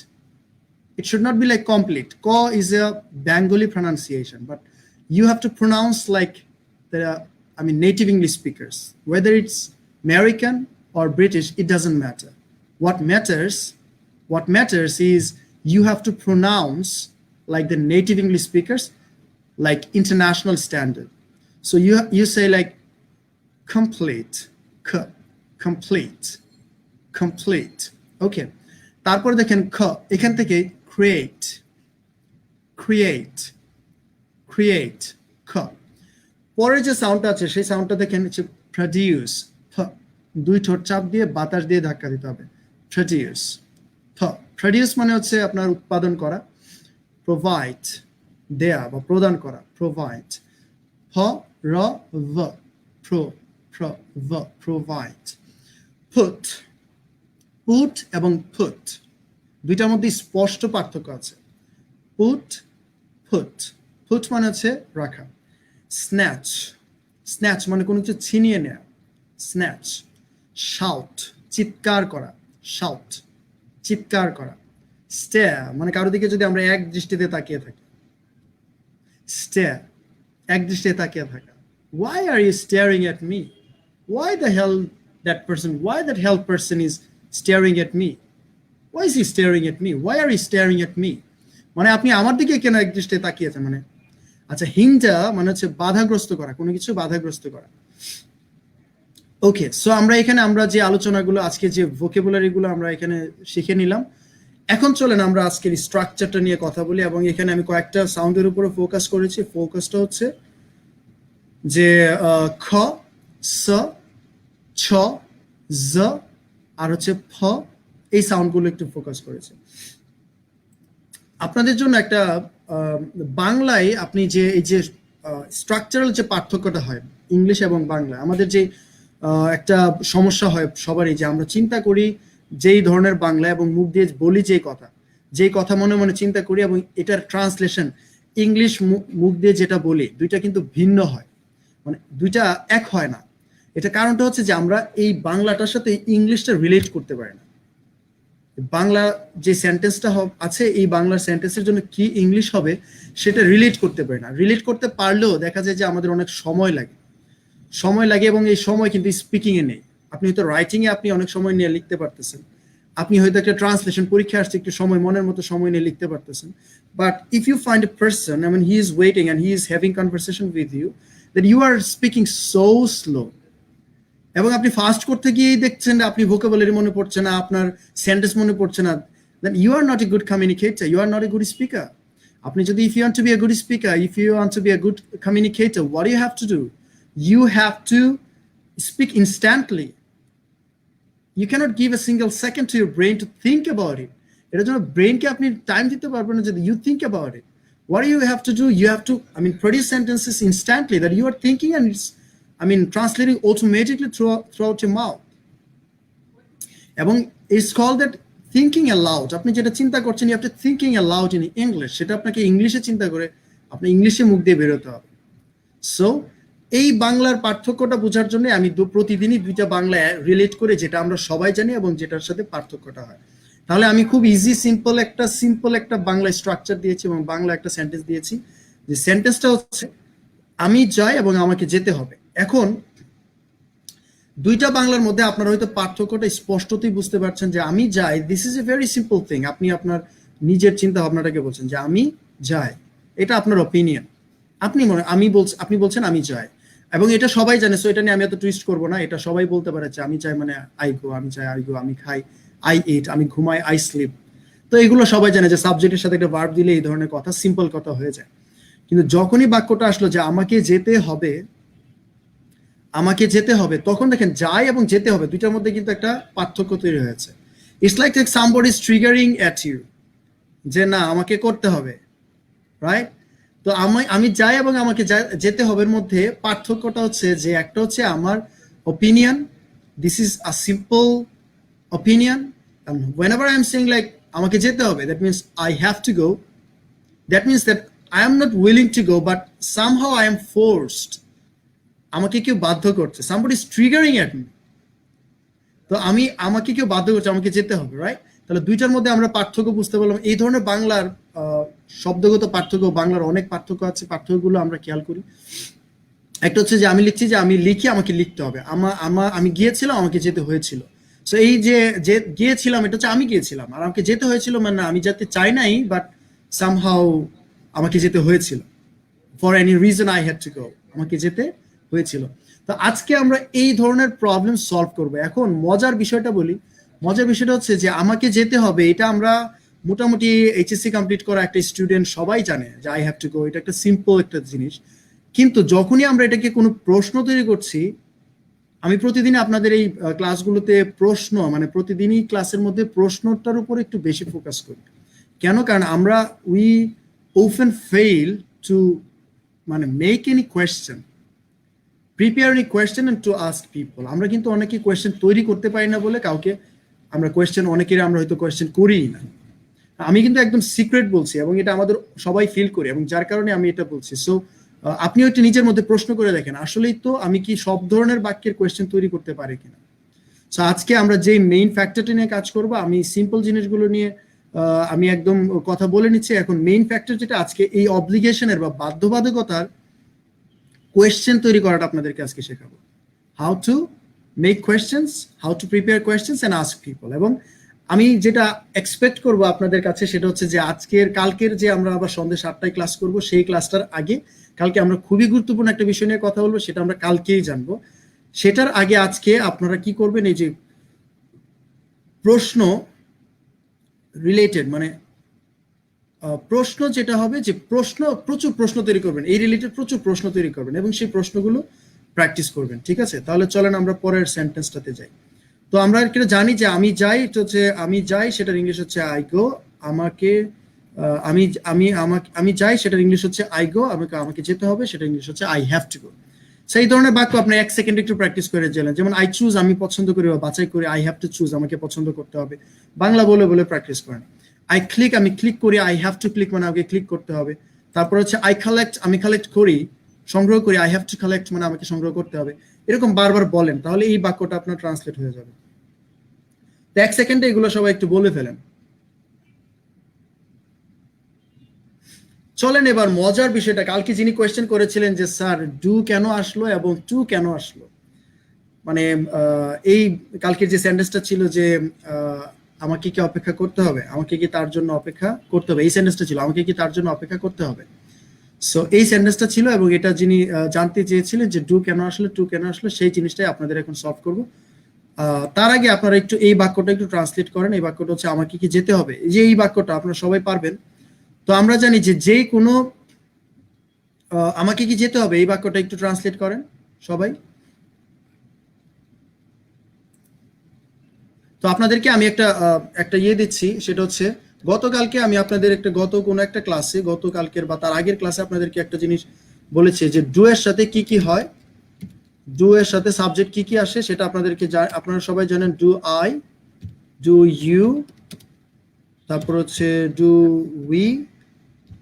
it should not be like complete. Ko is a Bengali pronunciation, but you have to pronounce like the native English speakers. Whether it's American or British, it doesn't matter. What matters is you have to pronounce like the native English speakers, like international standard. So you say like complete, complete, complete. Okay. তারপর দেখেন খ, এখান থেকে create, create, create, খ। পরে যে সাউন্ডটা আছে সেই সাউন্ডটা দেখেন হচ্ছে প্রডিউস, দুই ঠোঁট চাপ দিয়ে বাতাস দিয়ে ধাক্কা দিতে হবে, প্রডিউস। প্রডিউস মানে হচ্ছে আপনার উৎপাদন করা। প্রোভাইড, দেয়া বা প্রদান করা, প্রোভাইড। প র ভ প্রো প্র ভ প্রোভাইড। পুট, পুট এবং পুট দুইটার মধ্যে স্পষ্ট পার্থক্য আছে। পুট, পুট, পুট মানে হচ্ছে রাখা। স্ন্যাচ, স্ন্যাচ মানে কোনো কিছু ছিনিয়ে নেয়া, স্ন্যাচ। শাউট, চিৎকার করা, শাউট, চিৎকার করা। স্টেয়ার মানে কারো দিকে যদি আমরা এক দৃষ্টিতে তাকিয়ে থাকি, স্টেয়ার, এক দৃষ্টিতে তাকিয়ে থাকা। Why are you staring at me? Why the hell that person, why that hell person is staring at me? Why is he staring at me? Why are you staring at me? মানে আপনি আমার দিকে কেন এক দৃষ্টিতে তাকিয়েছেন, মানে আচ্ছা। হিঞ্জা মানে হচ্ছে বাধাগ্রস্ত করা, কোনো কিছু বাধাগ্রস্ত করা। ওকে, সো আমরা যে আলোচনাগুলো আজকে যে ভোকাবুলারি গুলো আমরা এখানে শিখে নিলাম, এখন চলেন আমরা আজকের স্ট্রাকচারটা নিয়ে কথা বলি। এবং এখানে আমি কয়েকটা সাউন্ডের উপরে ফোকাস করেছি। ফোকাসটা হচ্ছে যে খ, স, ছ, জ আর হচ্ছে ফ, এই সাউন্ডগুলো একটু ফোকাস করেছে। আপনাদের জন্য একটা বাংলায় আপনি যে এই যে স্ট্রাকচারাল যে পার্থক্যটা হয় ইংলিশ এবং বাংলা, আমাদের যে একটা সমস্যা হয় সবারই, যে আমরা চিন্তা করি যেই ধরনের বাংলা এবং মুখ দিয়ে বলি যেই কথা মনে মনে চিন্তা করি, এবং এটার ট্রান্সলেশন ইংলিশ মুখ দিয়ে যেটা বলি, দুইটা কিন্তু ভিন্ন হয়, মানে দুইটা এক হয় না। এটা কারণটা হচ্ছে যে আমরা এই বাংলাটার সাথে ইংলিশটা রিলেট করতে পারি না। বাংলা যে সেন্টেন্সটা আছে, এই বাংলার সেন্টেন্সের জন্য কি ইংলিশ হবে সেটা রিলেট করতে পারি না। রিলেট করতে পারলেও দেখা যায় যে আমাদের অনেক সময় লাগে, এবং এই সময় কিন্তু স্পিকিং এ নেই। আপনি হয়তো রাইটিং এ আপনি অনেক সময় নিয়ে লিখতে পারতেছেন, আপনি হয়তো একটা ট্রান্সলেশন পরীক্ষা আসছে, একটু সময় মনের মতো সময় নিয়ে লিখতে পারতেছেন। But if you find a person, I mean he is waiting and he is having conversation with you, that you are speaking so slow, এবং আপনি ফাস্ট করতে গিয়েই দেখছেন আপনি ভোকাবুলারি মনে পড়ছে না, আপনার সেন্টেন্স মনে পড়ছে না, then you are not a good communicator, you are not a good speaker. আপনি যদি if you want to be a good speaker, if you want to be a good communicator, what you have to do? You have to speak instantly. You cannot give a single second to your brain to think about it. এটার জন্য ব্রেনকে আপনি time দিতে পারবেন না যদি you think about it. What do you have to do? You have to, produce sentences instantly that you are thinking, and it's, translating automatically throughout your mouth. এবং it's called that thinking aloud. আপনি যেটা চিন্তা করছেন, you have to thinking aloud in English. সেটা আপনাকে ইংলিশে চিন্তা করে আপনি ইংলিশে মুখ দিয়ে বেরোতে হবে। সো এই বাংলার পার্থক্যটা বোঝার জন্য আমি প্রতিদিনই দুইটা বাংলা রিলেট করে, যেটা আমরা সবাই জানি এবং যেটার সাথে পার্থক্যটা হয়। তাহলে আমি খুব ইজি সিম্পল একটা বাংলা স্ট্রাকচার দিয়েছি এবং বাংলা একটা সেন্টেন্স দিয়েছি। যে সেন্টেন্সটা হচ্ছে আমি যাই এবং আমাকে যেতে হবে। এখন দুইটা বাংলার মধ্যে আপনারা হয়তো পার্থক্যটা স্পষ্টতই বুঝতে পারছেন। যে আমি যাই, this is a very simple thing. আপনি আপনার নিজের চিন্তা ভাবনাটাকে বলছেন যে আমি যাই, এটা আপনার অপিনিয়ন। আপনি বলছেন আমি যাই, এবং এটা সবাই জানে। সো এটা নিয়ে আমি এত টুইস্ট করবো না, এটা সবাই বলতে পারে যে আমি চাই মানে আই গো, আমি চাই আই গো, আমি খাই আই ইট, আমি ঘুমাই আই স্লিপ। তো এগুলো সবাই জানে যে সাবজেক্টের সাথে একটা ভার্ব দিলে এই ধরনের কথা, সিম্পল কথা হয়ে যায়। কিন্তু যখনই বাক্যটা আসলো যে আমাকে যেতে হবে, তখন দেখেন যাই এবং যেতে হবে দুইটার মধ্যে কিন্তু একটা পার্থক্য তৈরি হয়েছে। It's like somebody is triggering at you, যে না আমাকে করতে হবে, রাইট? তো আমি যাই এবং আমাকে যেতে হবে মধ্যে পার্থক্যটা হচ্ছে যে একটা হচ্ছে আমার opinion, this is a simple opinion, and whenever I am saying like আমাকে যেতে হবে, that means I have to go, that means that I am not willing to go but somehow I am forced, আমাকে কেউ বাধ্য করছে, somebody is triggering at me, তো আমাকে কেউ বাধ্য করছে, আমাকে যেতে হবে, রাইট? তাহলে দুইটার মধ্যে আমরা পার্থক্য বুঝতে পারলাম। এই ধরনের বাংলার শব্দগত পার্থক্য, বাংলার অনেক পার্থক্য আছে, পার্থক্যগুলো আমরা খেয়াল করি। একটা হচ্ছে যে আমি লিখছি, যে আমি লিখি আমাকে লিখতে হবে, আমি গিয়েছিলাম আমাকে যেতে হয়েছিল। সো এই যে গিয়েছিলাম, এটা হচ্ছে আমি গিয়েছিলাম, আর আমাকে যেতে হয়েছিল মানে আমি যেতে চাই নাই, বাট সামহাউ আমাকে যেতে হয়েছিল, for any reason I had to go, আমাকে যেতে হয়েছিল। তো আজকে আমরা এই ধরনের প্রবলেম সলভ করবো। এখন মজার বিষয়টা বলি, মজার বিষয়টা হচ্ছে যে আমাকে যেতে হবে, এটা আমরা মোটামুটি এইচএসসি কমপ্লিট করা একটা স্টুডেন্ট সবাই জানে যে আই হ্যাভ টু গো, এটা একটা সিম্পল একটা জিনিস। কিন্তু যখনই আমরা এটাকে কোনো প্রশ্ন তৈরি করছি, আমি প্রতিদিন আপনাদের এই ক্লাসগুলোতে প্রশ্ন, মানে প্রতিদিনই ক্লাসের মধ্যে প্রশ্নটার উপর একটু বেশি ফোকাস করি। কেন? কারণ আমরা often fail to মানে make any question, prepare any question and to ask people. আমরা কিন্তু অনেকেই কোয়েশ্চেন তৈরি করতে পারি না বলে কাউকে আমরা কোয়েশ্চেন অনেকেরই আমরা হয়তো কোয়েশ্চেন করিই না। আমি কিন্তু একদম সিক্রেট বলছি এবং এটা আমাদের সবাই ফিল করি এবং যার কারণে আমি এটা বলছি। সো আপনিও একটু নিজের মধ্যে প্রশ্ন করে দেখেন আসলেই তো আমি কি সব ধরনের বাক্যের কোয়েশ্চেন তৈরি করতে পারি কিনা। সো আজকে আমরা যে মেইন ফ্যাক্টরটি নিয়ে কাজ করব, আমি সিম্পল জিনিসগুলো নিয়ে আমি একদম কথা বলে নিচ্ছি। এখন মেইন ফ্যাক্টর যেটা আজকে এই অব্লিগেশনের বা বাধ্যবাধকতার কোয়েশ্চেন তৈরি করাটা আপনাদেরকে আজকে শেখাবো। How to make questions, how to prepare questions and ask people. এবং আমি যেটা এক্সপেক্ট করব আপনাদের কাছে সেটা হচ্ছে যে কালকের যে আমরা আবার সন্ধ্যে 7টায় ক্লাস করব, সেই ক্লাসটার আগে কালকে আমরা খুবই গুরুত্বপূর্ণ একটা বিষয় নিয়ে কথা বলবো, সেটা আমরা কালকেই জানবো। সেটার আগে আজকে আপনারা কি করবেন, এই যে প্রশ্ন রিলেটেড মানে প্রশ্ন যেটা হবে যে প্রচুর প্রশ্ন তৈরি করবেন, এই রিলেটেড প্রচুর প্রশ্ন তৈরি করবেন এবং সেই প্রশ্নগুলো প্র্যাকটিস করবেন। ঠিক আছে, তাহলে চলেন আমরা পরের সেন্টেন্সটাতে যাই। তো আমরা এটা জানি যে আমি যাই, এটা হচ্ছে আমি যাই, সেটার ইংলিশ হচ্ছে আই গো। আমাকে আমি আমি আমাকে আমি যাই, সেটার ইংলিশ হচ্ছে আই গো। আমাকে যেতে হবে, সেটার ইংলিশ হচ্ছে আই হ্যাভ টু গো। সেই ধরনের বাক্য আপনি 1 সেকেন্ড একটু প্র্যাকটিস করে গেলেন। যেমন আই চুজ, আমি পছন্দ করি বা বাছাই করি। আই হ্যাভ টু চুজ, আমাকে পছন্দ করতে হবে। বাংলা বলে বলে প্র্যাকটিস করেন। আই ক্লিক, আমি ক্লিক করি। আই হ্যাভ টু ক্লিক মানে আমাকে ক্লিক করতে হবে। তারপর হচ্ছে আই কালেক্ট, আমি কালেক্ট করি, সংগ্রহ করি। আই হ্যাভ টু কালেক্ট মানে আমাকে সংগ্রহ করতে হবে। এরকম বারবার বলেন, তাহলে এই বাক্যটা আপনার ট্রান্সলেট হয়ে যাবে। তো 1 সেকেন্ডে এগুলো সবাই একটু বলে ফেলেন। চলেন এবার মজার বিষয়টা, কালকে যিনি কোয়েশ্চেন করেছিলেন যে স্যার ডু কেন আসলো এবং টু কেন আসলো, মানে এই কালকের যে সেন্টেন্সটা ছিল যে আমাকে কি অপেক্ষা করতে হবে, আমাকে কি তার জন্য অপেক্ষা করতে হবে, এই সেন্টেন্সটা ছিল আমাকে কি তার জন্য অপেক্ষা করতে হবে। সো এই সেন্টেন্সটা ছিল এবং এটা যিনি জানতে চেয়েছিলেন যে ডু কেন আসলো, টু কেন আসলো, সেই জিনিসটাই আপনাদের এখন সলভ করব। তার আগে আপনারা একটু এই বাক্যটা একটু ট্রান্সলেট করেন। এই বাক্যটা হচ্ছে আমাকে কি যেতে হবে, এই যে এই বাক্যটা আপনারা সবাই পারবেন। তো আমরা জানি যে যে কোনো আমাকে কি যেতে হবে, এই বাক্যটা একটু ট্রান্সলেট করেন সবাই। তো আপনাদেরকে আমি একটা ইয়ে দিচ্ছি, সেটা হচ্ছে গতকালকে আমি আপনাদের কোনো একটা ক্লাসে, গতকালকের বা তার আগের ক্লাসে আপনাদেরকে একটা জিনিস বলেছি যে ডু এর সাথে কি কি হয়, ডু এর সাথে সাবজেক্ট কি কি আসে, সেটা আপনারা সবাই জানেন। ডু আই, ডু ইউ, তারপর হচ্ছে ডু উই,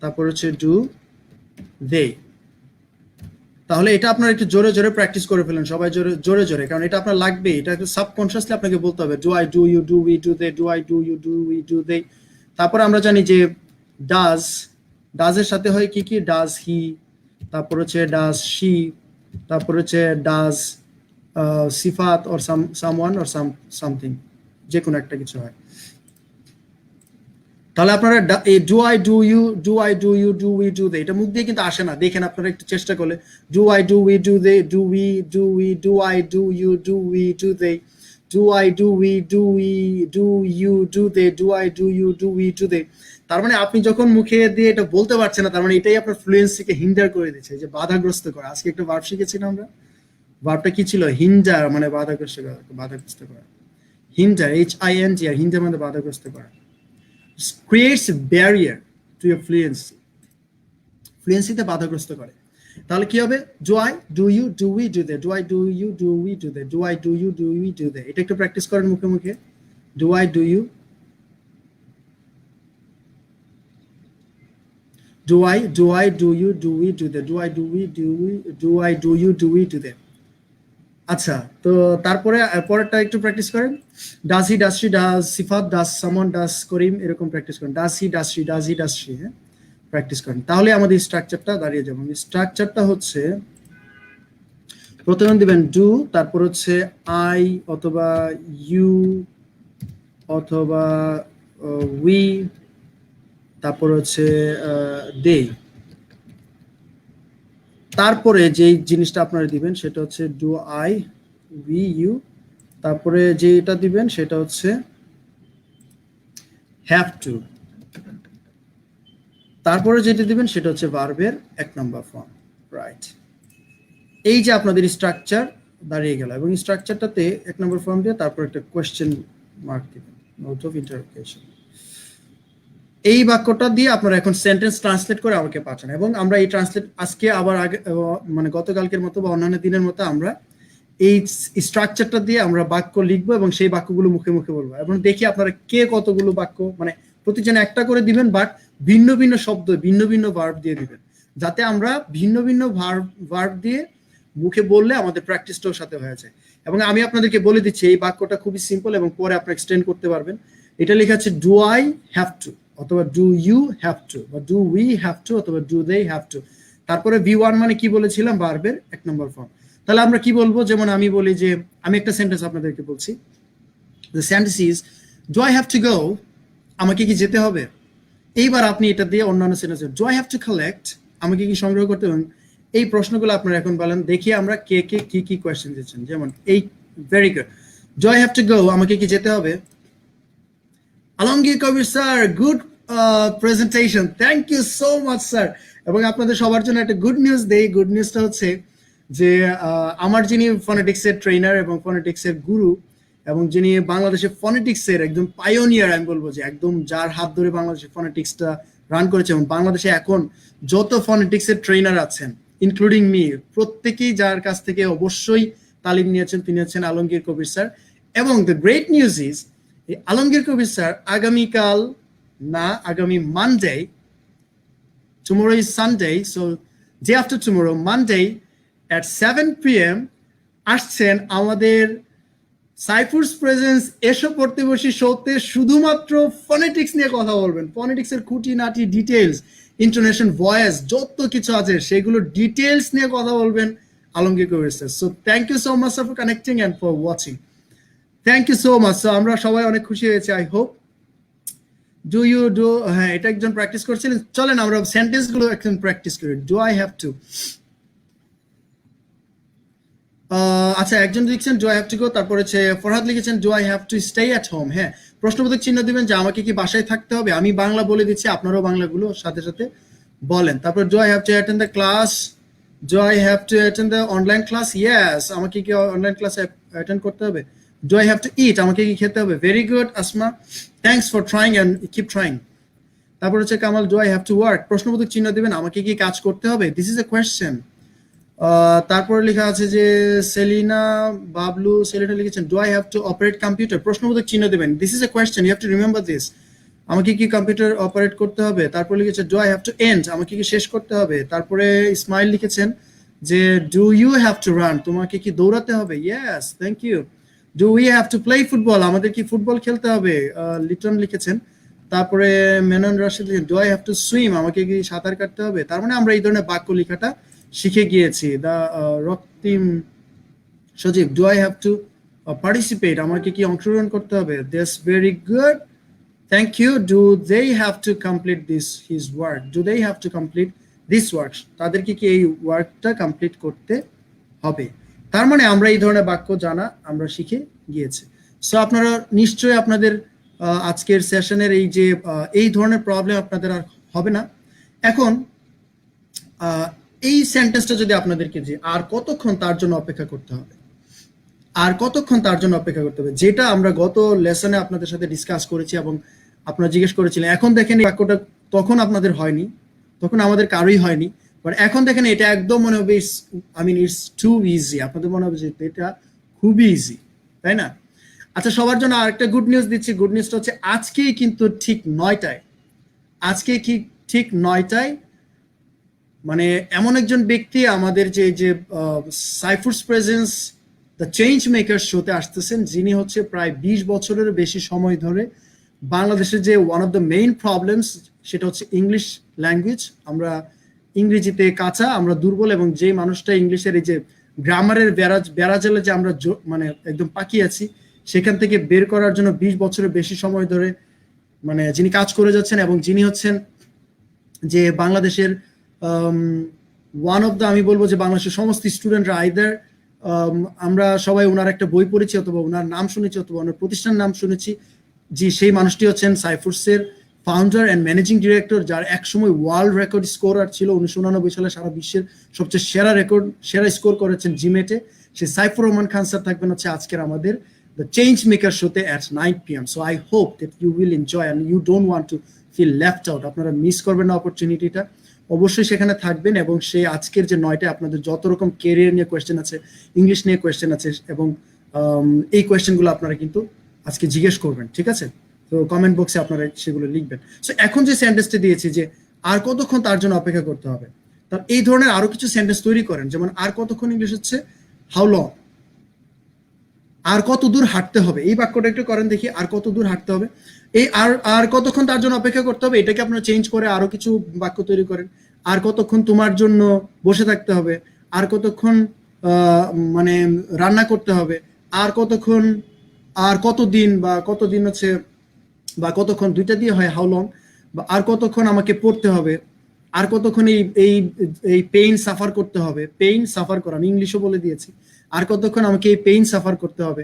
তারপর হচ্ছে ডু দে। তাহলে এটা আপনারা একটু জোরে জোরে প্র্যাকটিস করে ফেলেন সবাই, জোরে জোরে, কারণ এটা আপনার লাগবে। এটা একটু সাবকনসিয়াসলি আপনাকে বলতে হবে। Do I, do you, do we, do they, do I, do you, do we, do they. তারপর আমরা জানি যে ডাজ এর সাথে হয় কি কি, ডাজ হি, তারপর হচ্ছে ডাজ শি, তারপর হচ্ছে does Sifat or someone or something, যে কোনো একটা কিছু হয়। তাহলে আপনারা এই do I, do you, do I, do you, do we, do they, এটা মুখ দিয়ে কিন্তু আসে না। দেখেন আপনারা একটু চেষ্টা করলে, do I, do we, do they, do we, do we, do I, do you, do we, do they, do I, do we, do we, do you, do they, do I, do you, do we, do they. তার মানে আপনি যখন মুখে দিয়ে এটা বলতে পারছেন না, তার মানে এটাই আপনার ফ্লুয়েন্সিকে হিন্ডার করে দিচ্ছে, যে বাধাগ্রস্ত করা। আজকে একটা ভার্ব শিখেছিলাম আমরা, ভার্বটা কি ছিল, হিন্ডার, মানে বাধাগ্রস্ত করা। হিন্ডার, HING, আর হিন্ডার মানে বাধাগ্রস্ত করা। creates a barrier to your fluency, ফ্লুয়েন্সিতে বাধাগ্রস্ত করে। তাহলে কি হবে, do I, do you, do we, do they, do I, do you, do we, do they, do I, do you, do we, do they. এটা একটু প্র্যাকটিস করেন মুখে মুখে। Do I, do you, do I, do I, do you, do we, do they, do I, do we, do we, do I, do you, do we, do they. আচ্ছা, তো তারপরে পরেরটা একটু প্র্যাকটিস করেন। Does he, does she, does Sifat, does সামন, does করিম, এরকম practice করেন। Does he, does she, does he, does she, হ্যাঁ, প্র্যাকটিস করেন। তাহলে আমাদের স্ট্রাকচারটা দাঁড়িয়ে যাবে। স্ট্রাকচারটা হচ্ছে প্রথমে দিবেন ডু, তারপর হচ্ছে আই অথবা ইউ অথবা উই, তারপর হচ্ছে দে। তারপরে যেই জিনিসটা আপনারা দিবেন সেটা হচ্ছে ডু আই, উই, ইউ, তারপরে যেটা দিবেন সেটা হচ্ছে হ্যাভ টু, তারপরে যেটা দিবেন সেটা হচ্ছে ভার্বের 1 নম্বর ফর্ম, রাইট। এই যে আপনাদের স্ট্রাকচার দাঁড়িয়ে গেল, এবং স্ট্রাকচারটাতে 1 নম্বর ফর্ম দিয়ে তারপর একটা কোয়েশ্চেন মার্ক দিবেন, নোট অফ ইন্টারোগেশন। এই বাক্যটা দিয়ে আপনারা এখন সেন্টেন্স ট্রান্সলেট করে আমাকে পাঠান, এবং আমরা এই ট্রান্সলেট আজকে আবার আগে মানে গতকালকের মতো বা অন্যান্য দিনের মতো আমরা এই স্ট্রাকচারটা দিয়ে আমরা বাক্য লিখবো এবং সেই বাক্যগুলো মুখে মুখে বলবো, এবং দেখি আপনারা কে কতগুলো বাক্য, মানে প্রতিজন একটা করে দিবেন, বাট ভিন্ন ভিন্ন শব্দ ভিন্ন ভিন্ন ভার্ব দিয়ে দিবেন, যাতে আমরা ভিন্ন ভিন্ন ভার্ব দিয়ে মুখে বললে আমাদের প্র্যাকটিসটাও সাথে হয়ে যায়। এবং আমি আপনাদেরকে বলে দিচ্ছি এই বাক্যটা খুবই সিম্পল এবং পরে আপনি এক্সটেন্ড করতে পারবেন। এটা লেখা আছে ডু আই হ্যাভ টু, অথবা ডু ইউ হ্যাভ টু, বা ডু উই হ্যাভ টু, অথবা ডু দে হ্যাভ টু। তারপরে V1 মানে কি বলেছিলাম, ভার্বের 1 নম্বর ফর্ম। তাহলে আমরা কি বলবো, যেমন আমি বলি যে, আমি একটা সেন্টেন্স আপনাদেরকে বলছি, the sentence is do I have to go, আমাকে কি যেতে হবে। এইবার আপনি এটা দিয়ে অন্যান্য sentence, do I have to collect, আমাকে কি সংগ্রহ করতে হবে। এই প্রশ্নগুলো আপনারা এখন বলেন, দেখি আমরা কে কে কি কি কোয়েশ্চেন দিচ্ছেন। যেমন এই, very good, do I have to go, আমাকে কি যেতে হবে। Alamgir Kabir sir, good presentation, thank you so much sir. এবং আপনাদের সবার জন্য একটা গুড নিউজ দেই। গুড নিউজটা হচ্ছে যে আমার যিনি ফনেটিক্সের ট্রেনার এবং ফনেটিক্সের গুরু, এবং যিনি বাংলাদেশের ফনেটিক্সের একদম পায়োনিয়ার, আমি বলবো যে একদম যার হাত ধরে বাংলাদেশের ফনেটিক্সটা রান করেছে, এবং বাংলাদেশে এখন যত ফনেটিক্সের ট্রেনার আছেন ইনক্লুডিং মি, প্রত্যেকেই যার কাছ থেকে অবশ্যই তালিম নিয়েছেন তিনি হচ্ছেন আলমগীর কবির স্যার। এবং the great news is, Alamgir Kabir sir আগামীকাল না, আগামী Monday, tomorrow is Sunday, so day after tomorrow, Monday at 7 p.m. আসছেন আমাদের সাইফুরস প্রেজেন্স এসো পড়তে বসি শোতে, শুধুমাত্র ফনেটিক্স নিয়ে কথা বলবেন। ফনেটিক্সের খুঁটিনাটি ডিটেলস, ইন্টোনেশন, ভয়েস, যত কিছু আছে সেগুলো ডিটেলস নিয়ে কথা বলবেন Alamgir Kabir sir. So thank you so much for connecting and for watching, thank you so much. So আমরা সবাই অনেক খুশি হয়েছি, I hope. Do you do, হ্যাঁ এটা একজন প্র্যাকটিস করছিলেন, চলেন আমরা সেন্টেন্স গুলো একজন প্র্যাকটিস করি। ডু আই হ্যাভ টু, আচ্ছা একজন লিখছেন ডু আই হ্যাভ টু গো, তারপর হচ্ছে ফরহাদ লিখেছেন do I have to stay at home. হ্যাঁ, প্রশ্নবোধক চিহ্ন দিবেন যে আমাকে কি বাসায় থাকতে হবে। আমি বাংলা বলে দিচ্ছি, আপনারাও বাংলাগুলো সাথে সাথে বলেন। তারপর do I have to attend the class, do I have to attend the online class, yes, আমাকে কি অনলাইন ক্লাস অ্যাটেন্ড করতে হবে। ডু আই হ্যাভ টু ইট, আমাকে কি খেতে হবে। Very good Asma, thanks for trying and keep trying. তারপর হচ্ছে Kamal, do I have to work, প্রশ্নবোধক চিহ্ন দিবেন, আমাকে কি কাজ করতে হবে। This is a question. তারপরে লেখা আছে যে সেলিনা বাবলু, সেলিনা লিখেছেন do I have to operate computer, প্রশ্নবোধক চিহ্ন দেবেন। This is a question, you have to remember this, আমাকে কি কম্পিউটার অপারেট করতে হবে। তারপর লিখেছে do I have to end, আমাকে কি শেষ করতে হবে। তারপরে ইসমাইল লিখেছেন যে do you have to run, তোমাকে কি দৌড়াতে হবে। Yes, thank you. Do we have to play football, আমাদের কি ফুটবল খেলতে হবে। লিটন লিখেছেন। তারপরে মেনন রাশিদ লিখেছেন do I have to swim, আমাকে কি সাঁতার কাটতে হবে। তার মানে আমরা এই ধরনের বাক্য লেখাটা শিখে গিয়েছি। দা Raktim Sajib, do I have to participate, আমাকে কি অংশগ্রহণ করতে হবে। That's very good, thank you. Do they have to complete this his work, do they have to complete this work, তাদেরকে কি এই ওয়ার্কটা কমপ্লিট করতে হবে। তার মানে আমরা এই ধরনের বাক্য জানা আমরা শিখে গিয়েছি। সো আপনারা নিশ্চয়ই আপনাদের আজকের সেশনের এই যে এই ধরনের প্রবলেম আপনাদের আর হবে না। এখন এই সেন্টেন্সটা যদি আপনাদেরকে যে আর কতক্ষণ তার জন্য অপেক্ষা করতে হবে, আর কতক্ষণ তার জন্য অপেক্ষা করতে হবে, যেটা আমরা গত লেসনে আপনাদের সাথে ডিসকাস করেছি এবং আপনারা জিজ্ঞেস করেছিলেন। এখন দেখেন এই বাক্যটা তখন আপনাদের হয়নি, তখন আমাদের কারোই হয়নি, বাট এখন দেখেন এটা একদম মনে হবে ইটস টু ইজি, আপনাদের মনে হবে যে এটা খুবই ইজি, তাই না। আচ্ছা, সবার জন্য আরেকটা গুড নিউজ দিচ্ছি। গুড নিউজটা হচ্ছে আজকেই কিন্তু ঠিক 9টায়, আজকে কি ঠিক 9টায় মানে এমন একজন ব্যক্তি আমাদের যে সাইফুরস প্রেজেন্স দ্য চেঞ্জ মেকার শোতে আসতেছেন, যিনি হচ্ছে প্রায় 20 বছরের বেশি সময় ধরে বাংলাদেশের যে one of the main problems সেটা হচ্ছে ইংলিশ ল্যাঙ্গুয়েজ। আমরা ইংরেজিতে কাঁচা, আমরা দুর্বল, এবং যে মানুষটা ইংলিশের এই যে গ্রামারের ব্যারাজেলে যে আমরা মানে একদম পাকিয়ে আছি, সেখান থেকে বের করার জন্য 20 বছরের বেশি সময় ধরে মানে যিনি কাজ করে যাচ্ছেন, এবং যিনি হচ্ছেন যে বাংলাদেশের ওয়ান অফ দ্য, আমি বলবো যে বাংলাদেশের সমস্ত স্টুডেন্টরা আইদার আমরা সবাই ওনার একটা বই পড়েছি, অথবা ওনার নাম শুনেছি, অথবা ওনার প্রতিষ্ঠানের নাম শুনেছি। যে সেই মানুষটি হচ্ছেন সাইফুরসের ফাউন্ডার অ্যান্ড ম্যানেজিং ডিরেক্টর, যার একসময় ওয়ার্ল্ড রেকর্ড স্কোরার ছিল। 1989 সালে সারা বিশ্বের সবচেয়ে সেরা স্কোর করেছেন জিমেটে। সে সাইফুর রহমান খান স্যার থাকবেন হচ্ছে আজকের আমাদের the Change Maker শোতে at 9 p.m. So I hope that you will enjoy and you don't want to feel left out. আপনারা মিস করবেন না অপরচুনিটিটা, অবশ্যই সেখানে থাকবেন। এবং সেই আজকের যে 9টায় আপনাদের যত রকম ক্যারিয়ার নিয়ে কোয়েশ্চেন আছে, ইংলিশ নিয়ে কোয়েশ্চেন আছে, এবং এই কোয়েশ্চেনগুলো আপনারা কিন্তু আজকে জিজ্ঞেস করবেন, ঠিক আছে? তো কমেন্ট বক্সে আপনারা সেগুলো লিখবেন। সো এখন যে সেন্টেন্সটা দিয়েছি যে আর কতক্ষণ তার জন্য অপেক্ষা করতে হবে, তার এই ধরনের আরো কিছু সেন্টেন্স তৈরি করেন। যেমন আর কতক্ষণ ইংলিশ হচ্ছে হাউ লং, আর কত দূর হাঁটতে হবে, এই বাক্যটা একটু করেন দেখি। আর কত দূর হাঁটতে হবে, এই আর কতক্ষণ তার জন্য অপেক্ষা করতে হবে, এটাকে আপনারা চেঞ্জ করে আরো কিছু বাক্য তৈরি করেন। আর কতক্ষণ তোমার জন্য বসে থাকতে হবে, আর কতক্ষণ মানে রান্না করতে হবে, আর কতক্ষণ, আর কতদিন, বা কতদিন হচ্ছে, বা কতক্ষণ, দুইটা দিয়ে হয় হাউ লং। বা আর কতক্ষণ আমাকে পড়তে হবে, আর কতক্ষণ এই পেইন সাফার করতে হবে, পেইন সাফার করা আমি ইংলিশও বলে দিয়েছি। আর কতক্ষণ আমাকে এই পেইন সাফার করতে হবে।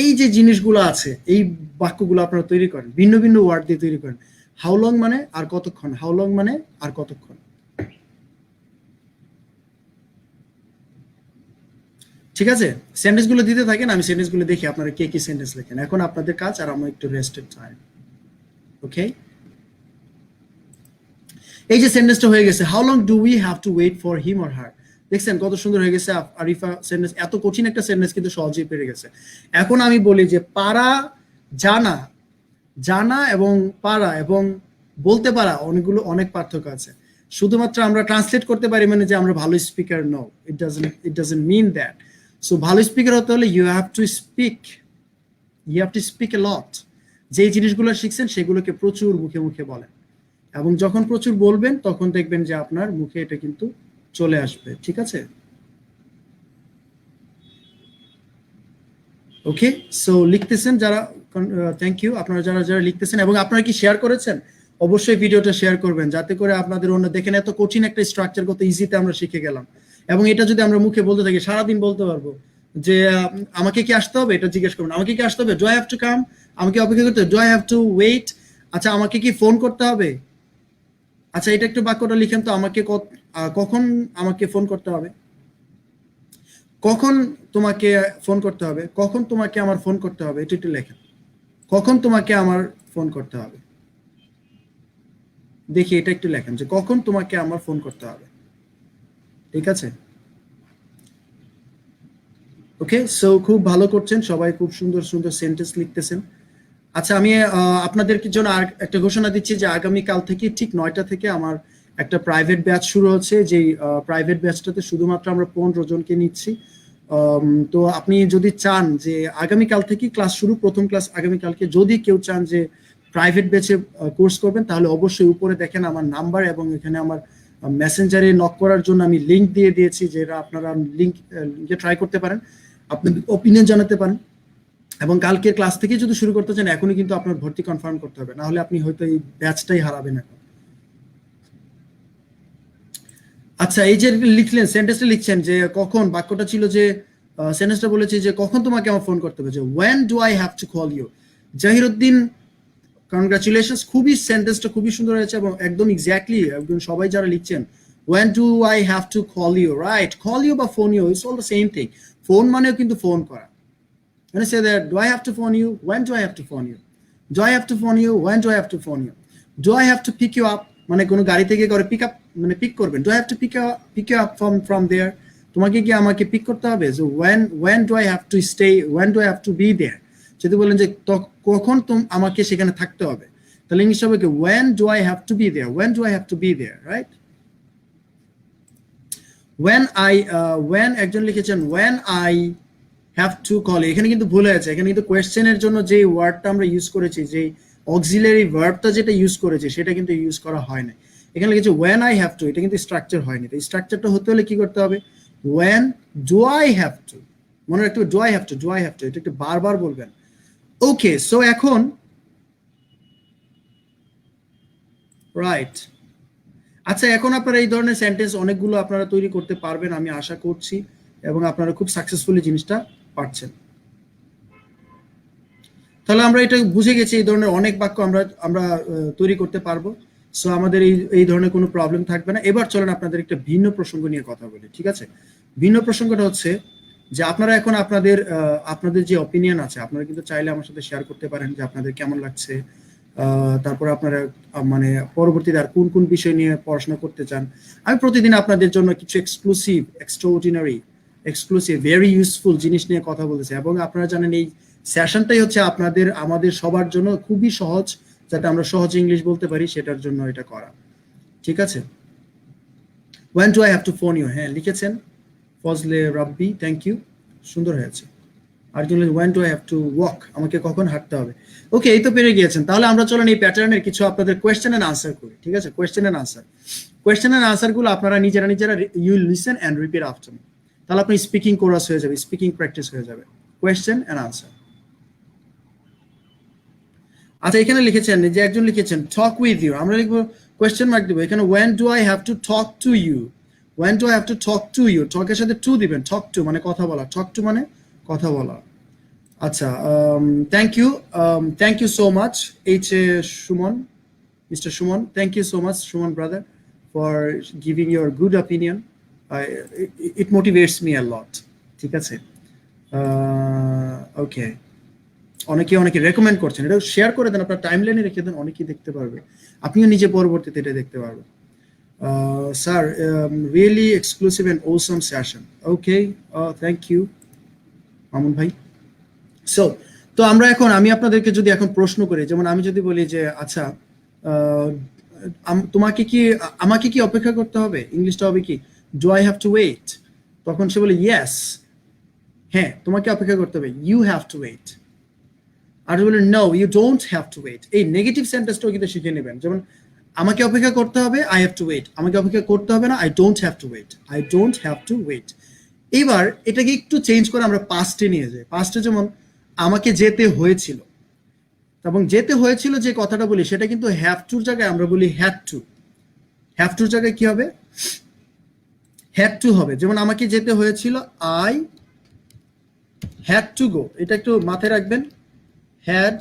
এই যে জিনিসগুলো আছে, এই বাক্যগুলো আপনারা তৈরি করেন, ভিন্ন ভিন্ন ওয়ার্ড দিয়ে তৈরি করেন। হাউ লং মানে আর কতক্ষণ, হাউ লং মানে আর কতক্ষণ। ঠিক আছে, সেন্টেন্স গুলো দিতে থাকেন, আমি সেন্টেন্স গুলো দেখি আপনারা কে কি সেন্টেন্স লেখেন। এখন আপনাদের কাজ, আর আমরা একটু রেস্টেড টাইম। ওকে, এই যে সেন্টেন্সটা হয়ে গেছে, how long do we have to wait for him or her. দেখছেন কত সুন্দর হয়ে গেছে আরিফা সেন্টেন্স। এত কঠিন একটা সেন্টেন্স কিন্তু সহজেই পেরে গেছে। এখন আমি বলি যে পারা, জানা, জানা এবং পারা এবং বলতে পারা অনেক পার্থক্য আছে। শুধুমাত্র আমরা ট্রান্সলেট করতে পারি মানে যে আমরা ভালো speaker, no, it doesn't mean that. So ভালো স্পিকার হতে হলে you have to speak a lot. যে জিনিসগুলো শিখছেন সেগুলোকে প্রচুর মুখে মুখে বলেন, এবং যখন প্রচুর বলবেন তখন দেখবেন যে আপনার মুখে এটা কিন্তু চলে আসবে, ঠিক আছে? ওকে, সো লিখতেছেন যারা, থ্যাংক ইউ আপনারা যারা যারা লিখতেছেন। এবং আপনারা কি শেয়ার করেছেন? অবশ্যই ভিডিওটা শেয়ার করবেন, যাতে করে আপনাদের অন্য দেখেন এত কঠিন একটা স্ট্রাকচার কত ইজিতে আমরা শিখে গেলাম। এবং এটা যদি আমরা মুখে বলতে থাকি সারাদিন বলতে পারবো যে আমাকে কি আসতে হবে, এটা জিজ্ঞেস করবেন, আমাকে কি আসতে হবে, do I have to come, আমাকে অপেক্ষা করতে হবে, do I have to wait, আচ্ছা আমাকে কি ফোন করতে হবে, আচ্ছা এটা একটু বাক্যটা লিখেন তো, আমাকে কখন আমাকে ফোন করতে হবে, কখন তোমাকে ফোন করতে হবে, কখন তোমাকে আমার ফোন করতে হবে, এটা একটু লেখেন। কখন তোমাকে আমার ফোন করতে হবে, দেখি এটা একটু লেখেন যে কখন তোমাকে আমার ফোন করতে হবে, ঠিক আছে? ওকে, সো খুব ভালো করছেন সবাই, খুব সুন্দর সুন্দর সেন্টেন্স লিখতেছেন। আচ্ছা, আমি আপনাদের জন্য আর একটা ঘোষণা দিচ্ছি যে আগামীকাল থেকে ঠিক 9টা থেকে আমার একটা প্রাইভেট ব্যাচ শুরু হচ্ছে। যে প্রাইভেট ব্যাচটাতে শুধুমাত্র আমরা 15 জনকে নিচ্ছি। তো আপনি যদি চান যে আগামীকাল থেকে ক্লাস শুরু, প্রথম ক্লাস আগামীকালকে, যদি কেউ চান যে প্রাইভেট ব্যাচে কোর্স করবেন, তাহলে অবশ্যই উপরে দেখেন আমার নাম্বার, এবং এখানে আমার মেসেঞ্জারে নক করার জন্য আমি লিংক দিয়ে দিয়েছি, যেটা আপনারা লিংক ট্রাই করতে পারেন, আপনাদের ওপিনিয়ন জানাতে পারেন। এবং কালকে ক্লাস থেকে যদি শুরু করতে চান এখনই কিন্তু আপনার ভর্তি কনফার্ম করতে হবে, না হলে আপনি হয়তো এই ব্যাচটাই হারাবেন এখন। আচ্ছা, এই যে লিখলেন সেন্টেন্সটা লিখছেন যে কখন, বাক্যটা ছিল যে সেন্টেন্সটা বলেছি যে কখন তোমাকে আমার ফোন করতে হবে, যে when do I have to call you। Zahiruddin, congratulations, খুবই সেন্টেন্সটা খুবই সুন্দর হয়েছে এবং একদম এক্স্যাক্টলি একদম সবাই যারা লিখছেন when do I have to call you, right? call you বা phone you, it's all the same thing। Phone মানেও কিন্তু ফোন করা। When I say that, do I have to phone you? When do I have to phone you? Do I have to phone you? When do I have to phone you? Do I have to pick you up? মানে কোনো গাড়ি থেকে করে pick up, মানে pick করবেন। Do I have to pick you up from there? তোমাকে কি আমাকে পিক করতে হবে? So when do I have to stay? When do I have to be there? যদি বলেন যে কখন আমাকে সেখানে থাকতে হবে, তাহলে ইংলিশ হবে কি when do I have to be there? When do I have to be there? Right? when একজন লিখেছেন when I have to call, এখানে কিন্তু ভুল হয়েছে। এখানে কিন্তু কোয়েশ্চেনের জন্য যে ওয়ার্ডটা আমরা ইউজ করেছি, যে অক্সিলারি ভার্বটা যেটা ইউজ করেছি সেটা কিন্তু ইউজ করা হয় না। এখানে লিখেছে when I have to, এটা কিন্তু স্ট্রাকচার হয়নি। তো স্ট্রাকচারটা হতে হলে কি করতে হবে, when do I have to, মনে রাখতে হবে do I have to, এটা একটু বারবার বলবেন। ওকে, সো এখন রাইট, আচ্ছা এখন আপনারা এই ধরনের সেন্টেন্স অনেকগুলো আপনারা তৈরি করতে পারবেন আমি আশা করছি, এবং আপনারা খুব সাকসেসফুলি জিনিসটা পারছেন। তাহলে আমরা এটা বুঝে গেছি এই ধরনের অনেক বাক্য আমরা তৈরি করতে পারবো। সো আমাদের এই ধরনের কোনো প্রবলেম থাকবে না। এবার চলেন আপনাদের একটা ভিন্ন প্রসঙ্গ নিয়ে কথা বলি, ঠিক আছে? ভিন্ন প্রসঙ্গটা হচ্ছে যে আপনারা এখন আপনাদের যে অপিনিয়ন আছে আপনারা কিন্তু চাইলে আমার সাথে শেয়ার করতে পারেন যে আপনাদের কেমন লাগছে, তারপর আপনারা মানে পরবর্তীতে আর কোন কোন বিষয় নিয়ে পড়াশোনা করতে চান। আমি প্রতিদিন আপনাদের জন্য কিছু exclusive, extraordinary, exclusive, very useful জিনিস নিয়ে কথা বলতেছি, এবং আপনারা জানেন এই সেশনটাই হচ্ছে আমাদের সবার জন্য খুবই সহজ, যাতে আমরা সহজে ইংলিশ বলতে পারি সেটার জন্য এটা করা। ঠিক আছে? when do I have to phone you? হ্যাঁ লিখেছেন ফজলে রাব্বি, থ্যাংক ইউ, সুন্দর হয়েছে। আরেকজন when do I have to walk? আমাকে কখন হাঁটতে হবে? ওকে, এই তো পেরে গিয়েছেন। তাহলে আমরা চলেন এই প্যাটার্নের কিছু আপনাদের কোয়েশ্চেন এন্ড আনসার করি। ঠিক আছে? কোয়েশ্চেন এন্ড আনসার গুলো আপনারা নিজেরা you listen and repeat after me. তাহলে আপনি স্পিকিং কোর্স হয়ে যাবে, স্পিকিং প্র্যাকটিস হয়ে যাবে। Question and answer. আচ্ছা, এখানে লিখেছেন যে একজন লিখেছেন টক উইথ ইউ, আমরা লিখবো কোয়েশ্চেন মার্ক দিব এখানে। when do I have to talk to you? when do I have to talk to you? টক এর সাথে টু দিবেন, টক টু মানে কথা বলা, টক টু মানে কথা বলা। আচ্ছা, thank you so much H A Suman, mister Suman, thank you so much Suman brother for giving your good opinion, it motivates me a lot. ঠিক আছে? ওকে, অনেকে রেকমেন্ড করছেন, এটা শেয়ার করে দেন, আপনার টাইম লাইনে রেখে দেন, অনেকেই দেখতে পারবে, আপনিও নিজে পরবর্তীতে এটা দেখতে পারবেন। Sir, really exclusive and awesome session. Okay, thank you Mamun ভাই। সো তো আমি আপনাদেরকে যদি এখন প্রশ্ন করি, যেমন আমি যদি বলি যে আচ্ছা আমাকে কি অপেক্ষা করতে হবে, ইংলিশটা হবে কি do I have to wait, তখন সে বলে ইয়েস, হ্যাঁ তোমাকে অপেক্ষা করতে হবে, ইউ হ্যাভ টু ওয়েট। আর বলে no you don't have to wait. এই নেগেটিভ সেন্টেন্সটাও কিন্তু শিখে নেবেন, যেমন আমাকে অপেক্ষা করতে হবে আই হ্যাভ টু ওয়েট, আমাকে অপেক্ষা করতে হবে না I don't have to wait, I don't have to wait. এবার এটাকে একটু চেঞ্জ করে আমরা পাস্টে নিয়ে যাই। পাস্টে যেমন আমাকে যেতে হয়েছিল, এবং যেতে হয়েছিল যে কথাটা বলি সেটা কিন্তু হ্যাভ টুর জায়গায় আমরা বলি হ্যাড টু। হ্যাভ টুর জায়গায় কি হবে? হ্যাড টু হবে। যেমন আমাকে যেতে হয়েছিল আই হ্যাড টু গো, এটা একটু মাথায় রাখবেন। হ্যাড,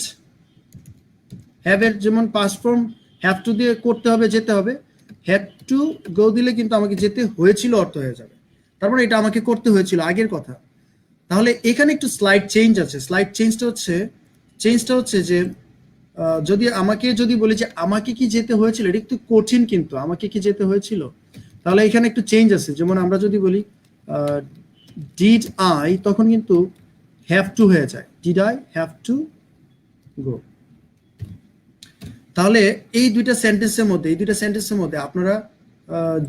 হ্যাভ এর যেমন পাস্ট ফর্ম হ্যাভ টু দিয়ে করতে হবে, যেতে হবে। হ্যাড টু গো দিলে কিন্তু আমাকে যেতে হয়েছিল অর্থ হয়ে যাবে, তারপরে এটা আমাকে করতে হয়েছিল আগের কথা। তাহলে এখানে একটু স্লাইড চেঞ্জ আছে। স্লাইড চেঞ্জটা হচ্ছে যে যদি বলি যে আমাকে কি যেতে হয়েছিল, এটা একটু কঠিন, কিন্তু আমাকে কি যেতে হয়েছিল, তাহলে এখানে একটু চেঞ্জ আছে। যেমন আমরা যদি বলি ডিড আই, তখন কিন্তু হ্যাভ টু হয়ে যায়, ডিড আই হ্যাভ টু গো। তাহলে এই দুইটা সেন্টেন্সের মধ্যে আপনারা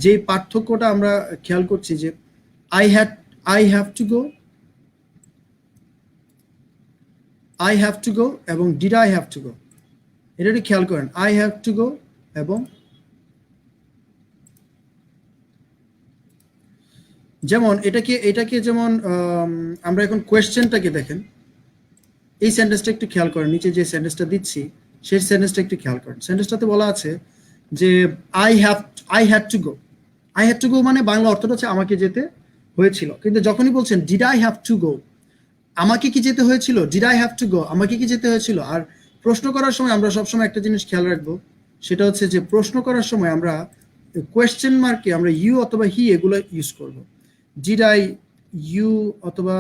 যে পার্থক্যটা আমরা খেয়াল করছি যে আই হ্যাভ টু গো এবং ডিড আই হ্যাভ টু গো, এটা একটু খেয়াল করেন। আই হ্যাভ টু গো এবং যেমন এটাকে যেমন আমরা এখন কোয়েশ্চেনটাকে দেখেন, এই সেন্টেন্সটা একটু খেয়াল করেন, নিচে যে সেন্টেন্সটা দিচ্ছি সেই সেন্টেন্সটা একটু খেয়াল করেন। সেন্টেন্সটাতে বলা আছে যে I had to go. I had to go মানে বাংলা অর্থটা হচ্ছে আমাকে যেতে হয়েছিল, কিন্তু যখনই বলছেন did I have to go, আমাকে কি যেতে হয়েছিল, did I have to go, আমাকে কি যেতে হয়েছিল। আর প্রশ্ন করার সময় আমরা সবসময় একটা জিনিস খেয়াল রাখবো, সেটা হচ্ছে যে প্রশ্ন করার সময় আমরা কোয়েশ্চেন মার্কে আমরা ইউ অথবা হি এগুলো ইউজ করব। ডিড আই, ইউ, অথবা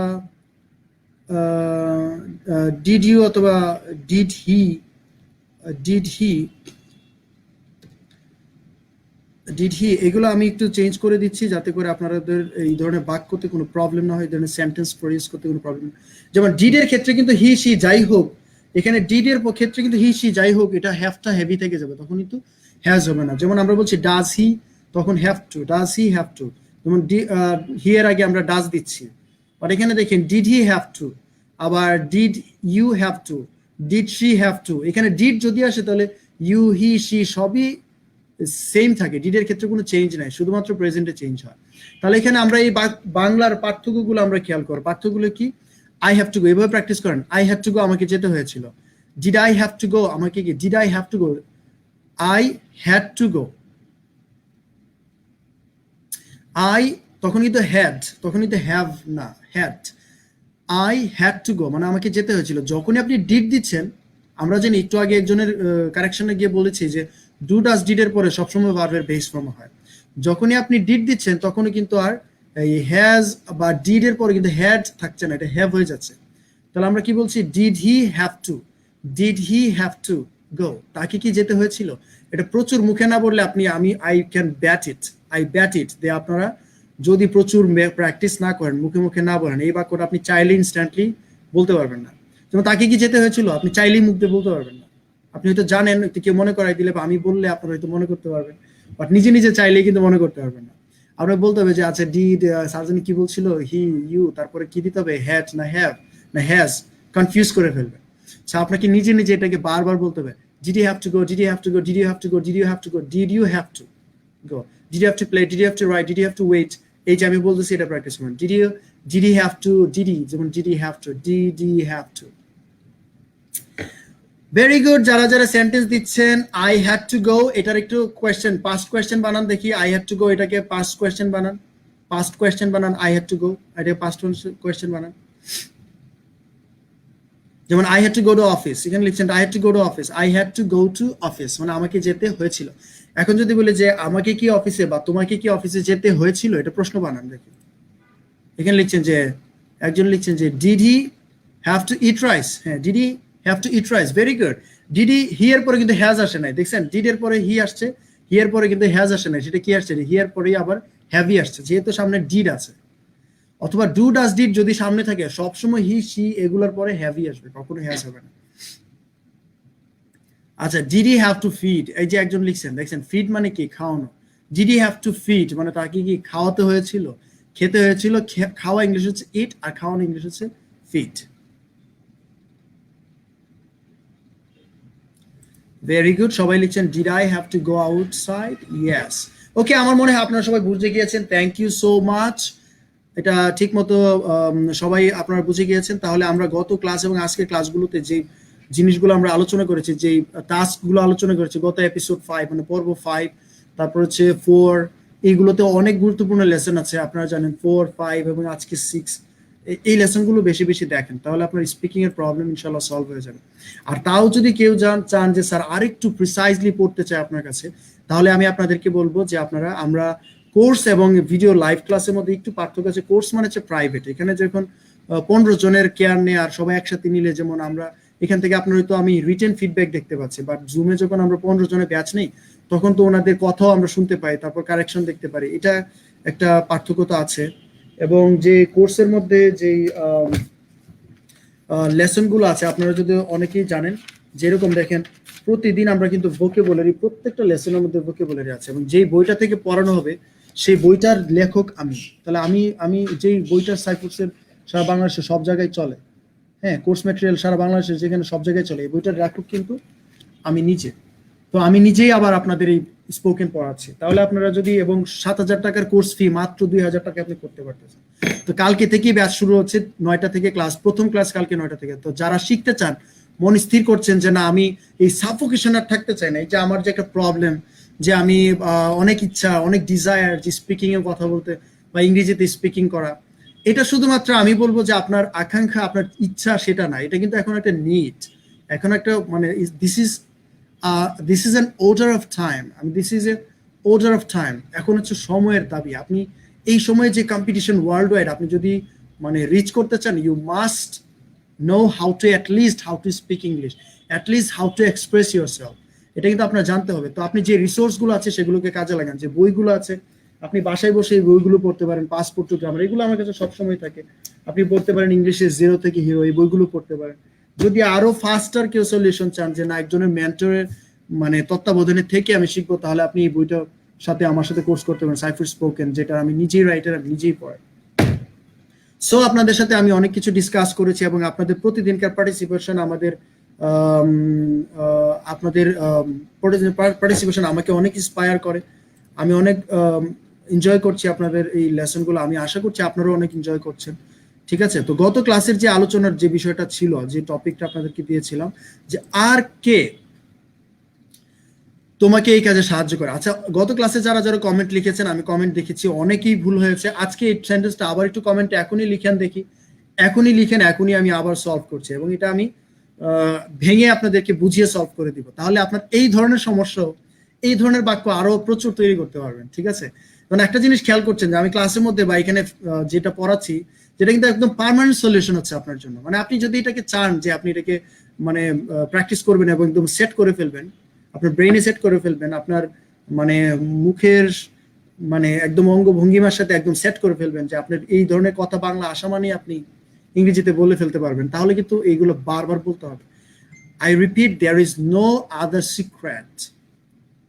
ডিড ইউ, অথবা ডিড হি, এগুলো আমি একটু চেঞ্জ করে দিচ্ছি যাতে করে আপনাদের এই ধরনের বাক্যতে কোনো প্রবলেম না হয়, এই ধরনের সেন্টেন্স প্রডিউস করতে কোনো প্রবলেম। যেমন ডিডের ক্ষেত্রে কিন্তু হি সি যাই হোক, এখানে ডিডের ক্ষেত্রে কিন্তু হি সি যাই হোক, এটা হ্যাভটা হেভি থেকে যাবে, তখন কিন্তু হ্যাজ হবে না। যেমন আমরা বলছি ডাজ হি, তখন have to, does he have to. যেমন হি এর আগে আমরা ডাজ দিচ্ছি, বাট এখানে দেখেন ডিড হি হ্যাভ টু, আবার did you have to, did she have to. এখানে ডিড যদি আসে তাহলে ইউ, হি, শি সবই সেম থাকে, ডিডের ক্ষেত্রে কোনো চেঞ্জ নাই, শুধুমাত্র প্রেজেন্টে চেঞ্জ হয়। তাহলে এখানে আমরা এই বাংলার পার্থক্যগুলো আমরা খেয়াল করব। পার্থক্যগুলো কি? আই হ্যাভ টু গো, এভাবে প্র্যাকটিস করেন। আই হ্যাভ টু গো, আমাকে যেতে হয়েছিল। Did I have to go, আমাকে কি did I have to go, I had to go. I তখন কিন্তু হ্যাড, তখন কিন্তু হ্যাভ না, had. I had to go মানে আমাকে যেতে হয়েছিল। যখনই আপনি ডিড দিচ্ছেন, আমরা জানি একটু আগে একজনের কারেকশনে গিয়ে বলেছি যে ডু ডাজ ডিড এর পরে সবসময় ভার্বের বেস ফর্ম হয়। যখনই আপনি ডিড দিচ্ছেন তখনই কিন্তু আর এই হ্যাজ বা ডিড এর পরে কিন্তু হ্যাড থাকছে না, এটা হ্যাভ হয়ে যাচ্ছে। তাহলে আমরা কি বলছি, ডিড হি হ্যাভ টু গো, তাকে কি যেতে হয়েছিল? এটা প্রচুর মুখে না বললে আপনি আই ব্যাট ইট দিয়ে আপনারা যদি প্রচুর প্র্যাকটিস না করেন, মুখে মুখে না বলেন, এই বাক্যটা আপনি চাইলে ইনস্ট্যান্টলি বলতে পারবেন না। যেমন তাকে কি যেতে হয়েছিল, আপনি চাইলেই মুখ দিয়ে বলতে পারবেন না। আপনি হয়তো জানেন, কেউ মনে করাই দিলে বা আমি বললে আপনারা হয়তো মনে করতে পারবেন, বাট নিজে নিজে চাইলেই কিন্তু মনে করতে পারবেন না। আপনার বলতে হবে যে আচ্ছা ডিড সার্জেন কি বলছিল, হি ইউ, তারপরে কি দিতে হবে, হ্যাড না হ্যাভ না হ্যাজ, কনফিউজ করে ফেলবে। আপনাকে নিজে নিজে এটাকে বারবার বলতে হবে, did you have to go, did you have to go, did you have to go, did you have to go, did you have to go, did you have to play, did you have to write, did you have to wait. এই যে আমি বলতেছি এটা practice করুন। Did you have to, যেমন did you have to, did you have to. Very good. যারা যারা sentence দিচ্ছেন, আই হ্যাড টু গো, এটার একটু কোয়েশ্চেন, পাস্ট কোয়েশ্চেন বানান দেখি। আই হ্যাড টু গো এটাকে পাস্ট কোয়েশ্চেন বানান, আই হ্যাড টু গো এটাকে পাস্ট কোয়েশ্চেন বানান। যেমন I had to go to office, এখানে লিখছেন I had to go to office, I had to go to office মানে আমাকে যেতে হয়েছিল। এখন যদি বলে যে আমাকে কি অফিসে বা তোমাকে কি অফিসে যেতে হয়েছিল, এটা প্রশ্ন বানান দেখি। এখানে লিখছেন যে একজন লিখছেন যে did he have to eat rice, হ্যাঁ did he have to eat rice, very good. Did he এর পরে কিন্তু হ্যাজ আসে নাই, দেখছেন ডিড এর পরে হি আসছে, হি এর পরে কিন্তু হ্যাজ আসে নাই, সেটা কি আসছে, হি এর পরেই আবার হ্যাভি আসছে, যেহেতু সামনে ডিড আছে। অথবা ডু ডাজ ডিড যদি সামনে থাকে, সবসময় হি সি এগুলোর পরে হ্যাভি আসবে, কখনো হ্যাজ হবে না। আচ্ছা did he have to feed, এই যে একজন লিখছেন, দেখছেন ফিড মানে কি, খাওয়ানো। Did he have to feed মানে তাকে কি খাওয়াতে হয়েছিল, খেতে হয়েছিল। খাওয়া ইংলিশ হচ্ছে ইট, আর খাওয়ানো ইংলিশ হচ্ছে ফিড। Very good. সবাই লিখছেন did I have to go outside, yes. Okay, আমার মনে হয় আপনারা সবাই বুঝে গিয়েছেন, থ্যাংক ইউ সো মাচ। এটা ঠিক মতো সবাই আপনারা বুঝে গিয়েছেন। তাহলে আমরা গত ক্লাস এবং আজকের ক্লাসগুলোতে যে জিনিসগুলো আমরা আলোচনা করেছি, যে টাস্কগুলো আলোচনা করেছি গত এপিসোড 5 মানে পর্ব 5, তারপর হচ্ছে 4, এইগুলোতে অনেক গুরুত্বপূর্ণ লেসন আছে, আপনারা জানেন 4, 5 এবং আজকে 6। এই লেসনগুলো বেশি বেশি দেখেন, তাহলে আপনার স্পিকিং এর প্রবলেম ইনশাল্লাহ সলভ হয়ে যাবে। আর তাও যদি কেউ চান যে স্যার আরেকটু প্রিসাইজলি পড়তে চায় আপনার কাছে, তাহলে আমি আপনাদেরকে বলবো যে আমরা কোর্স এবং ভিডিও লাইভ ক্লাসের মধ্যে একটু পার্থক্য আছে। কোর্স মানে হচ্ছে প্রাইভেট, এখানে যখন 15 জনের কেয়ার নেই আর সবাই একসাথে নিলে, যেমন আমরা এখান থেকে আপনার হয়তো আমি রিটেন ফিডব্যাক দেখতে পাচ্ছি, বাট জুমে যখন আমরা 15 জনের ব্যাচ নেই, তখন তো ওনাদের কথাও আমরা শুনতে পাই, তারপর কারেকশন দেখতে পারি, এটা একটা পার্থক্য তো আছে। এবং যে কোর্সের মধ্যে যেই লেসনগুলো আছে আপনারা যদি অনেকেই জানেন, যেরকম দেখেন প্রতিদিন আমরা কিন্তু ভোকাবুলারি, প্রত্যেকটা লেসনের মধ্যে ভোকাবুলারি আছে, এবং যেই বইটা থেকে পড়ানো হবে সেই বইটার লেখক আমি। তাহলে আমি যেই বইটার সাইফুডসের সারা বাংলাদেশে সব জায়গায় চলে, হ্যাঁ কোর্স ম্যাটেরিয়াল সারা বাংলাদেশে যেখানে সব জায়গায় চলে, এই বইটার লেখক কিন্তু আমি নিজে। তো আমি নিজেই আবার আপনাদের এই স্পোকেন পড়াচ্ছি। তাহলে আপনারা যদি, এবং 7,000 টাকার কোর্স ফি মাত্র 2,000 টাকা আপনি করতে পারতেছেন। তো কালকে থেকে ব্যাচ শুরু হচ্ছে 9টা থেকে ক্লাস, প্রথম ক্লাস কালকে 9টা থেকে। তো যারা শিখতে চান, মন স্থির করছেন যে না আমি এই সাফোকেশন আর থাকতে চাই না, এই যে আমার যে একটা প্রবলেম, যে আমি অনেক ইচ্ছা, অনেক ডিজায়ার যে স্পিকিং এর কথা বলতে বা ইংরেজিতে স্পিকিং করা, এটা শুধুমাত্র আমি বলবো যে আপনার আকাঙ্ক্ষা, আপনার ইচ্ছা সেটা না, এটা কিন্তু এখন একটা নিড, এখন একটা মানে this is an order of time. This is A order of time, এখন হচ্ছে সময়ের দাবি। আপনি এই সময়ে যে কম্পিটিশন ওয়ার্ল্ড ওয়াইড, আপনি যদি মানে রিচ করতে চান, you must know how to how to speak English, at least how to express your self, এটা কিন্তু আপনার জানতে হবে। তো আপনি যে রিসোর্সগুলো আছে সেগুলোকে কাজে লাগান, যে বইগুলো আছে আপনি বাসায় বসে এই বইগুলো পড়তে পারেন, পাসপোর্ট টু গ্রামার, এগুলো আমার কাছে সবসময় থাকে। আপনি পড়তে পারেন ইংলিশে জিরো থেকে হিরো, এই বইগুলো পড়তে পারেন। যদি আরো ফাস্টার কেউ সলিউশন চান যে না একজনের মেন্টরের মানে তত্ত্বাবধানে থেকে আমি শিখবো, তাহলে আপনি এই বইটার সাথে আমার সাথে কোর্স করতে পারেন, সাইফুড স্পোকেন, যেটা আমি নিজেই রাইটার, আমি নিজেই পড়াই। সো আপনাদের সাথে আমি অনেক কিছু ডিসকাস করেছি, এবং আপনাদের প্রতিদিনকার পার্টিসিপেশন আপনাদের পার্টিসিপেশন আমাকে অনেক ইন্সপায়ার করে। আমি অনেক এনজয় করছি আপনাদের এই লেসনগুলো, আমি আশা করছি আপনারাও অনেক এনজয় করছেন। ঠিক আছে, তো গত ক্লাসের যে আলোচনার যে বিষয়টা ছিল, যে টপিকটা আপনাদেরকে দিয়েছিলাম, যে আর কে তোমাকে এই কাজে সাহায্য করে। আচ্ছা, গত ক্লাসে যারা যারা কমেন্ট লিখেছেন, আমি কমেন্ট দেখেছি, অনেকেই ভুল হয়েছে। আজকে এই সেন্টেন্সটা আবার একটু কমেন্টে এখনই লিখেন দেখি, এখনই লিখেন, এখনই আমি আবার সলভ করছি, এবং এটা আমি ভেঙে আপনাদেরকে বুঝিয়ে সলভ করে দিব। তাহলে আপনার এই ধরনের সমস্যা, এই ধরনের বাক্য আরো প্রচুর তৈরি করতে পারবেন। ঠিক আছে, কারণ একটা জিনিস খেয়াল করছেন যে আমি ক্লাসের মধ্যে বা এখানে যেটা পড়াচ্ছি, যেটা কিন্তু একদম পার্মানেন্ট সলিউশন হচ্ছে আপনার জন্য। মানে আপনি যদি এটাকে চান যে আপনি এটাকে মানে প্র্যাকটিস করবেন এবং একদম সেট করে ফেলবেন, আপনার ব্রেইনে সেট করে ফেলবেন, আপনার মানে মুখের মানে একদম অঙ্গভঙ্গিমার সাথে একদম সেট করে ফেলবেন যে আপনার এই ধরনের কথা বাংলা আসা মানে আপনি ইংরেজিতে বলে ফেলতে পারবেন, তাহলে কিন্তু এইগুলো বারবার বলতে হবে। I repeat, there is no other secret.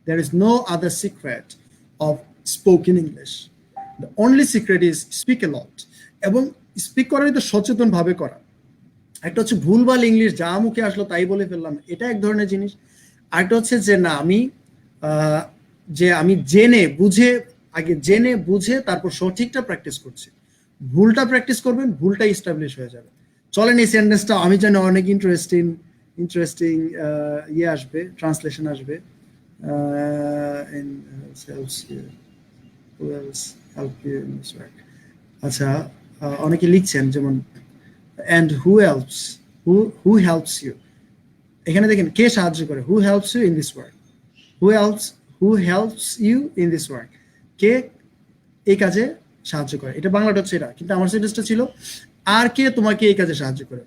There is no other secret of spoken English. The only secret is speak a lot. এবং স্পিক করার তো সচেতন ভাবে করা। একটা হচ্ছে ভুলভাল ইংলিশ, যা মুখে আসলো তাই বলে ফেললাম, এটা এক ধরনের জিনিস। আরেকটা হচ্ছে যে না আমি জেনে বুঝে তারপর সঠিকটা প্র্যাকটিস করছি। ভুলটা প্র্যাকটিস করবেন, ভুলটা এস্টাবলিশ হয়ে যাবে। চলেন এই সেন্টেন্সটা আমি জানি অনেক ইন্টারেস্টিং ইয়ে আসবে, ট্রান্সলেশন আসবে। আচ্ছা, অনেকে লিখছেন যেমন and who helps you, এখানে দেখেন কে সাহায্য করে, who helps you in this work, who helps you in this work, কে এই কাজে সাহায্য করে। এটা বাংলাটা হচ্ছে এটা, কিন্তু আমার সেন্টেন্সটা ছিল আর কে তোমাকে এই কাজে সাহায্য করে।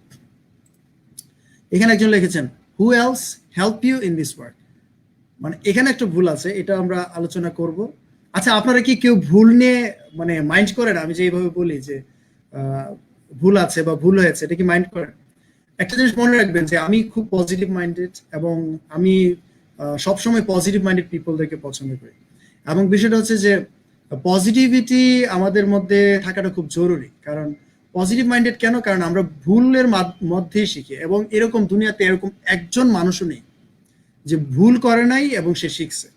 এখানে একজন লিখেছেন who else help you in this work, মানে এখানে একটা ভুল আছে, এটা আমরা আলোচনা করব। আচ্ছা, আপনারা কি কেউ ভুল নিয়ে মানে মাইন্ড করেন? আমি যে এইভাবে বলি যে ভুল আছে বা ভুল হয়েছে, এটা কি মাইন্ড করেন? একটা জিনিস মনে রাখবেন যে আমি খুব পজিটিভ মাইন্ডেড এবং আমি সবসময় পজিটিভ মাইন্ডেড পিপলদেরকে পছন্দ করি। এবং বিষয়টা হচ্ছে যে পজিটিভিটি আমাদের মধ্যে থাকাটা খুব জরুরি। কারণ পজিটিভ মাইন্ডেড কেন? কারণ আমরা ভুলের মধ্যেই শিখি, এবং এরকম দুনিয়াতে এরকম একজন মানুষও নেই যে ভুল করে নাই এবং সে শিখছে,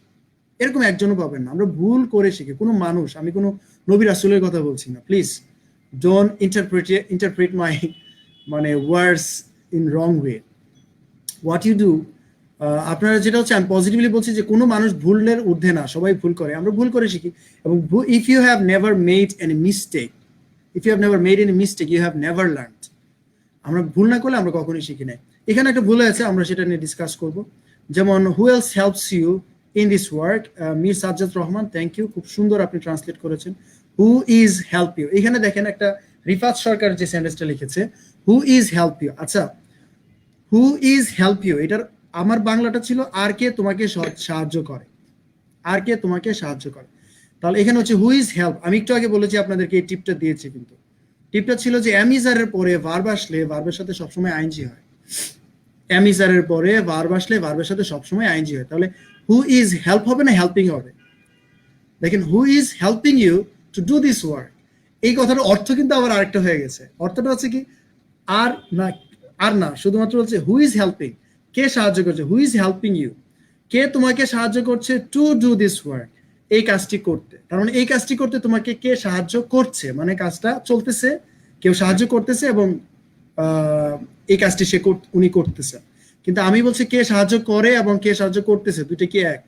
এরকম একজনও পাবেন না। আমরা ভুল করে শিখি। কোনো মানুষ, আমি কোনো নবী রাসূলের কথা বলছি না, প্লিজ ডোন্ট ইন্টারপ্রেট মাই মানে words in wrong way. What you do, আপনারা যেটা হচ্ছে, আমি পজিটিভলি বলছি যে কোনো মানুষ ভুলের ঊর্ধ্বে না, সবাই ভুল করে, আমরা ভুল করে শিখি। এবং if you have never made any mistake, you have never learned. আমরা ভুল না করলে আমরা কখনোই শিখি নাই। এখানে একটা ভুল আছে, আমরা সেটা নিয়ে ডিসকাস করব। যেমন who else helps you in this work, Mir Sajjad Rahman, thank you, খুব সুন্দর আপনি ট্রান্সলেট করেছেন। হু ইজ হেল্প ইউ, এখানে দেখেন একটা রিফাত সরকার যে সেন্টেন্সটা লিখেছে হু ইজ হেল্প ইউ। আচ্ছা, হু ইজ হেল্প ইউ, এটার আমার বাংলাটা ছিল আর কে তোমাকে সাহায্য করে, আর কে তোমাকে সাহায্য করে। তাহলে এখানে হচ্ছে হু ইজ হেল্প। আমি একটু আগে বলেছি আপনাদেরকে, এই টিপটা দিয়েছি, কিন্তু টিপটা ছিল যে অ্যামিজারের পরে ভার্ব আসলে ভার্বের সাথে সবসময় আইনজি হয়। অ্যামিজারের পরে ভার্ব আসলে ভার্বের সাথে সবসময় আইনজি হয়। তাহলে হু ইজ হেল্প হবে না হেল্পিং হবে? দেখেন, who is helping you to do this work, এই কথাটার অর্থ কিন্তু আবার আরেকটা হয়ে গেছে। অর্থটা হচ্ছে কি, আর না শুধুমাত্র হচ্ছে হু ইজ হেল্পিং, কে সাহায্য করছে, হু ইজ হেল্পিং ইউ, কে তোমাকে সাহায্য করছে টু ডু দিস ওয়ার্ক, এই কাজটি করতে। তার মানে এই কাজটি করতে তোমাকে কে সাহায্য করছে, মানে কাজটা চলতেছে, কেউ সাহায্য করতেছে এবং এই কাজটি উনি করতেছে। কিন্তু আমি বলছি কে সাহায্য করে এবং কে সাহায্য করতেছে, দুটো কি এক?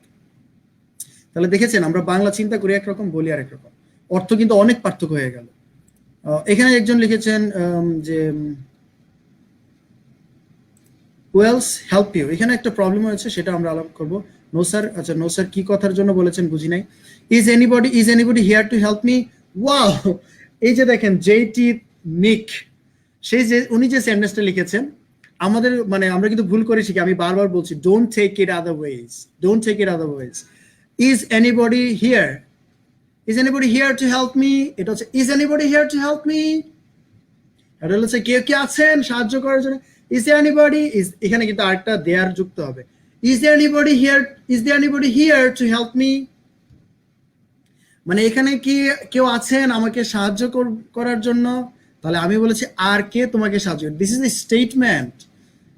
তাহলে দেখেছেন, আমরা বাংলা চিন্তা করি একরকম, বলি আর একরকম, অর্থ কিন্তু অনেক পার্থক্য হয়ে গেল। এখানে একজন লিখেছেন যে who else help you, এখানে একটা প্রবলেম হয়েছে, সেটা আমরা আলাপ করব। নো স্যার, আচ্ছা নো স্যার কি কথার জন্য বলেছেন বুঝি নাই। Is anybody here to help me, wow, এই যে দেখেন জেটি নিক, সেই যে উনি যে সেন্টেন্সটা লিখেছেন, আমাদের মানে আমরা কিন্তু ভুল করে শিখি। আমি বারবার বলছি don't take it otherwise. Is anybody here to help me, এটা হচ্ছে is anybody here to help me, এটা হচ্ছে কেউ কি আছেন সাহায্য করার জন্য। ইজ এনিবডি, এখানে কিন্তু আরেকটা দেয়ার যুক্ত হবে। Is anybody here to help me, মানে এখানে কি কেউ আছেন আমাকে সাহায্য করার জন্য? তাহলে আমি বলেছি আর কে তোমাকে সাহায্য করে, দিস ইজ এ স্টেটমেন্ট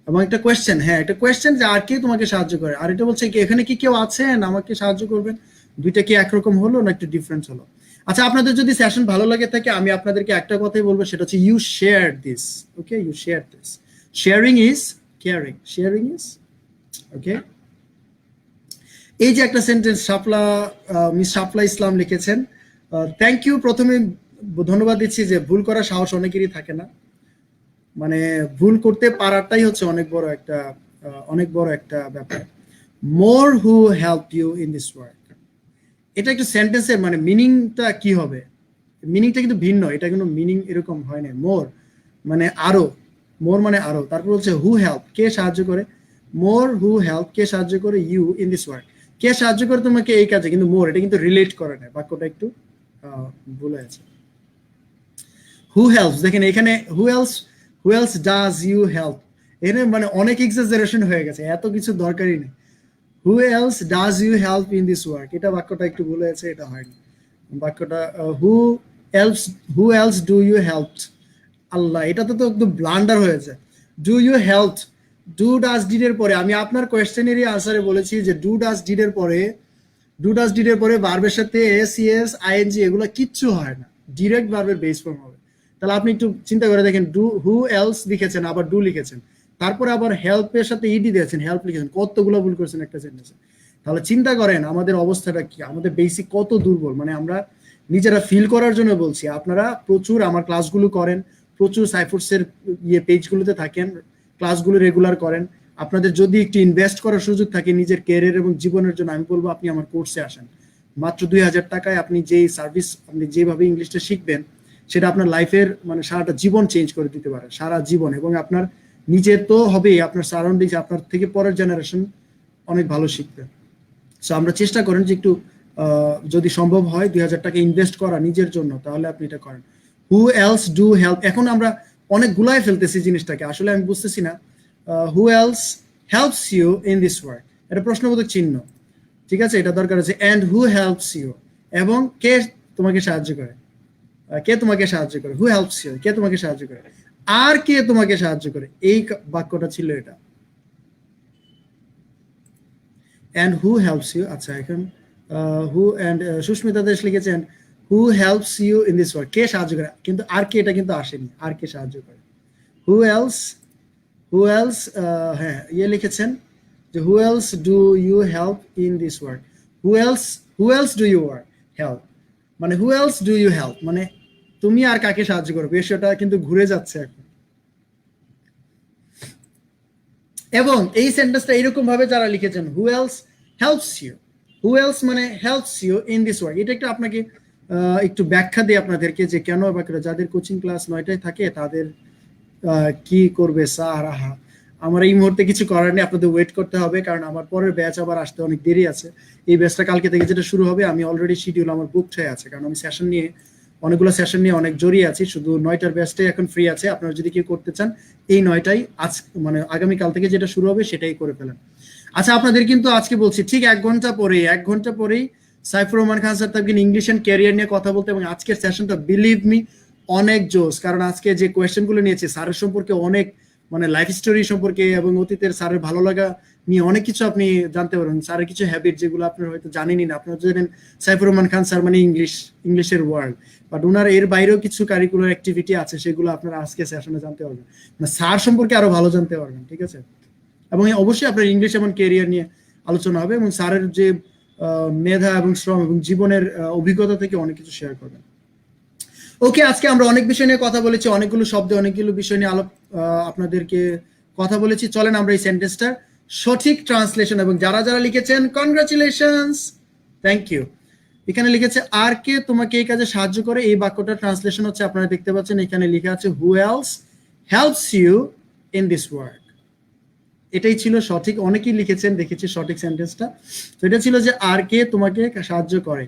এবং একটা কোয়েশ্চেন। হ্যাঁ, একটা কোয়েশ্চেন যে আর কে তোমাকে সাহায্য করে, আর এটা বলছে কি এখানে কি কেউ আছেন আমাকে সাহায্য করবেন। দুইটা কি একরকম হলো না একটু ডিফারেন্স হলো? আচ্ছা, আপনাদের যদি সেশন ভালো লাগে থাকে, আমি আপনাদেরকে একটা কথাই বলবো, সেটা হচ্ছে you share this, okay, you share this. Sharing is caring, okay. এই যে একটা সেন্টেন্স মিস শাপলা ইসলাম লিখেছেন, থ্যাংক ইউ। প্রথমে ধন্যবাদ দিচ্ছি যে ভুল করার সাহস অনেকেরই থাকে না, মানে ভুল করতে পারাটাই হচ্ছে অনেক বড় একটা ব্যাপার। More who help you in this work, এটা একটু সেন্টেন্সের মানে মিনিংটা কি হবে, মিনিংটা কিন্তু ভিন্ন, এটা কিন্তু মিনিং এরকম হয় না। মোর মানে আরো, মোর মানে আরো, তারপর হচ্ছে হু হেল্প কে সাহায্য করে, মোর হু হেল্প কে সাহায্য করে ইউ ইন দিস ওয়ার্ক, কে সাহায্য করে তোমাকে এই কাজে, কিন্তু মোর এটা কিন্তু রিলেট করে না, বাক্যটা একটু ভুলে আছে। হু হেল্পস, দেখেন এখানে who else does you help, এখানে মানে অনেক এক্সাজারেশন হয়ে গেছে, এত কিছু দরকারই নেই। Who else does you help in this work, এটা বাক্যটা একটু ভুলে আছে, এটা হয়নি বাক্যটা। Who else, who else do you help, Allah এটা তো একদম ব্লান্ডার হয়েছে। Do you help, do does did এর পরে আমি আপনার কোয়েশ্চেনেরই আনসারে বলেছি যে ডু ডাজ ডিড এর পরে, ডু ডাজ ডিড এর পরে ভার্বের সাথে এস ইএস আইএনজি এগুলো কিচ্ছু হয় না, ডিরেক্ট ভার্বের বেস ফর্ম হবে। তাহলে আপনি একটু চিন্তা করে দেখেন, ডু হু এলস লিখেছেন আবার ডু লিখেছেন, তারপরে আবার হেল্পের সাথে ইডি দিয়েছেন, হেল্প লিখেছেন, কতগুলো ভুল করেছেন একটা সেন্টেন্সে। তাহলে চিন্তা করেন আমাদের অবস্থাটা কি, আমাদের বেসিক কত দুর্বল, মানে আমরা নিজেরা ফিল করার জন্য বলছি। আপনারা প্রচুর আমার ক্লাসগুলো করেন, প্রচুর সাইফোর্সের পেজগুলোতে থাকেন, ক্লাসগুলো রেগুলার করেন। আপনাদের যদি একটু ইনভেস্ট করার সুযোগ থাকে নিজের ক্যারিয়ার এবং জীবনের জন্য, আমি বলবো আপনি আমার কোর্সে আসেন। মাত্র 2000 টাকায় আপনি যেই সার্ভিস, আপনি যেভাবে ইংলিশটা শিখবেন সেটা আপনার লাইফের মানে সারাটা জীবন চেঞ্জ করে দিতে পারে, সারা জীবন। এবং আপনার নিজের তো হবেই, আপনার সারাউন্ডিংস, আপনার থেকে পরের জেনারেশন অনেক ভালো শিখবে। সো আমরা চেষ্টা করেন যে একটু যদি সম্ভব হয় 2000 টাকা ইনভেস্ট করা নিজের জন্য, তাহলে আপনি এটা করেন। হু এলস ডু হেল্প, এখন আমরা অনেক গুলাই ফেলতেছি জিনিসটাকে, আসলে আমি বুঝতেছি না। Who else helps you in this work, এটা প্রশ্নবোধক চিহ্ন, ঠিক আছে, এটা দরকার আছে। অ্যান্ড হু হেল্পস ইউ, এবং কে তোমাকে সাহায্য করে, কে তোমাকে সাহায্য করে, হু হেল্পস ইউ, কে তোমাকে সাহায্য করে, আর কে তোমাকে সাহায্য করে, এই বাক্যটা ছিল এটা। অ্যান্ড হু হেল্পস ইউ, আচ্ছা এখন হু অ্যান্ড সুস্মিতা দেশ লিখেছেন who helps you in this work, কে সাহায্য করে, কিন্তু আর কে এটা কিন্তু আসেনি, আর কে সাহায্য করে। হু এলস, হু এলস, হ্যাঁ ইয়ে লিখেছেন যে who else do you help in this work, who else do you work help, মানে who else do you help মানে তুমি আর কাকে সাহায্য করো, বিষয়টা কিন্তু ঘুরে যাচ্ছে এখন। এবং এই সেন্টেন্সটা এইরকম ভাবে যারা লিখেছেন who else helps you, who else মানে helps you in this work, এটা একটু আপনাকে একটু ব্যাখ্যা দিই আপনাদেরকে যে কেন ব্যাখ্যা, যাদের কোচিং ক্লাস 9টায় থাকে তাদের কি করবে সারাহা, আমার এই মুহূর্তে কিছু করার নেই, আপনাদের ওয়েট করতে হবে, কারণ আমার পরের ব্যাচ আবার আসতে অনেক দেরি আছে। এই ব্যাচটা কালকে থেকে যেটা শুরু হবে, আমি অলরেডি শিডিউল আমার বুকড হয়ে আছে, কারণ আমি সেশন নিয়ে অনেকগুলো সেশন নিয়ে অনেক জড়িয়ে আছি, শুধু 9টার ব্যাচটাই এখন ফ্রি আছে। আপনারা যদি কেউ করতে চান এই 9টাই আজ মানে আগামীকাল থেকে যেটা শুরু হবে সেটাই করে ফেলেন। আচ্ছা আপনাদের কিন্তু আজকে বলছি ঠিক 1 ঘন্টা পরেই সাইফুর রহমান খান স্যার থাকবেন ইংলিশ এন্ড ক্যারিয়ার নিয়ে কথা বলতে, এবং আজকের সেশনটা বিলিভ মি অনেক জোস, কারণ আজকে যে কোয়েশ্চেন গুলো নিয়েছে স্যারের সম্পর্কে অনেক মানে লাইফ স্টোরি সম্পর্কে এবং অতীতের স্যারের ভালো লাগা নিয়ে অনেক কিছু আপনি জানতে পারবেন, স্যারের কিছু হ্যাবিট যেগুলো আপনারা হয়তো জানেনই না। আপনারা জানেন সাইফুর রহমান খান স্যার মানে ইংলিশের ওয়ার্ল্ড, বাট ওনার এর বাইরেও কিছু কারিকুলার অ্যাক্টিভিটি আছে, সেগুলো আপনারা আজকে সেশনে জানতে পারবেন, মানে স্যার সম্পর্কে আরো ভালো জানতে পারবেন, ঠিক আছে। এবং অবশ্যই আপনার ইংলিশ এবং ক্যারিয়ার নিয়ে আলোচনা হবে, এবং স্যারের যে মেধা এবং শ্রম এবং জীবনের অভিজ্ঞতা থেকে অনেক কিছু শেয়ার করবেন। ওকে, আজকে আমরা অনেক বিষয় নিয়ে কথা বলেছি, অনেকগুলো শব্দে অনেকগুলো বিষয় নিয়ে আপনাদেরকে কথা বলেছি। চলেন আমরা এই সেন্টেন্সটার সঠিক ট্রান্সলেশন, এবং যারা যারা লিখেছেন কনগ্রাচুলেশনস, থ্যাংক ইউ। এখানে লিখেছে আর কে তোমাকে এই কাজে সাহায্য করে, এই বাক্যটা ট্রান্সলেশন হচ্ছে, আপনারা দেখতে পাচ্ছেন এখানে লেখা আছে who else helps you in this work, এটাই ছিল সঠিক। অনেকেই লিখেছেন দেখেছি সঠিক সেন্টেন্সটা, তো এটা ছিল যে আর কে তোমাকে সাহায্য করে,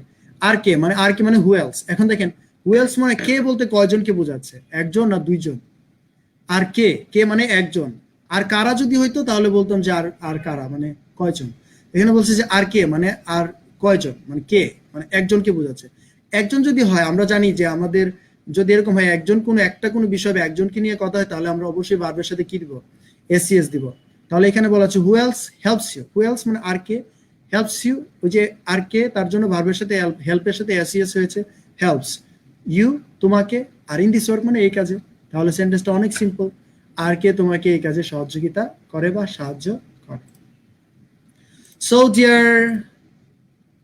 আর কে মানে হু এলস। এখন দেখেন হু এলস মানে কে বলতে কয়জনকে বোঝাচ্ছে, একজন না দুইজন, আর কে কে মানে একজন, আর কারা যদি হইতো তাহলে বলতাম যে আর কারা মানে কয়জন। এখানে বলছে যে আর কে মানে আর কয়জন, মানে কে মানে একজনকে বোঝাচ্ছে। একজন যদি হয়, আমরা জানি যে আমাদের যদি এরকম হয় একজন কোনো বিষয়ে একজনকে নিয়ে কথা হয়, তাহলে আমরা অবশ্যই ভার্বের সাথে কি দিব, এসিএস দিব। তাহলে এখানে বলা হচ্ছে who else helps you, who else মানে আর কে, হেল্পস ইউ ওই যে আর কে, তার জন্য ভার্বের সাথে হেল্পের সাথে এসিএস হয়েছে, হেল্পস ইউ তোমাকে, আর ইন দিস ওয়ার্ক মানে এই কাজে। তাহলে সেন্টেন্সটা অনেক সিম্পল, আর কে তোমাকে এই কাজে সহযোগিতা করে বা সাহায্য করে। So dear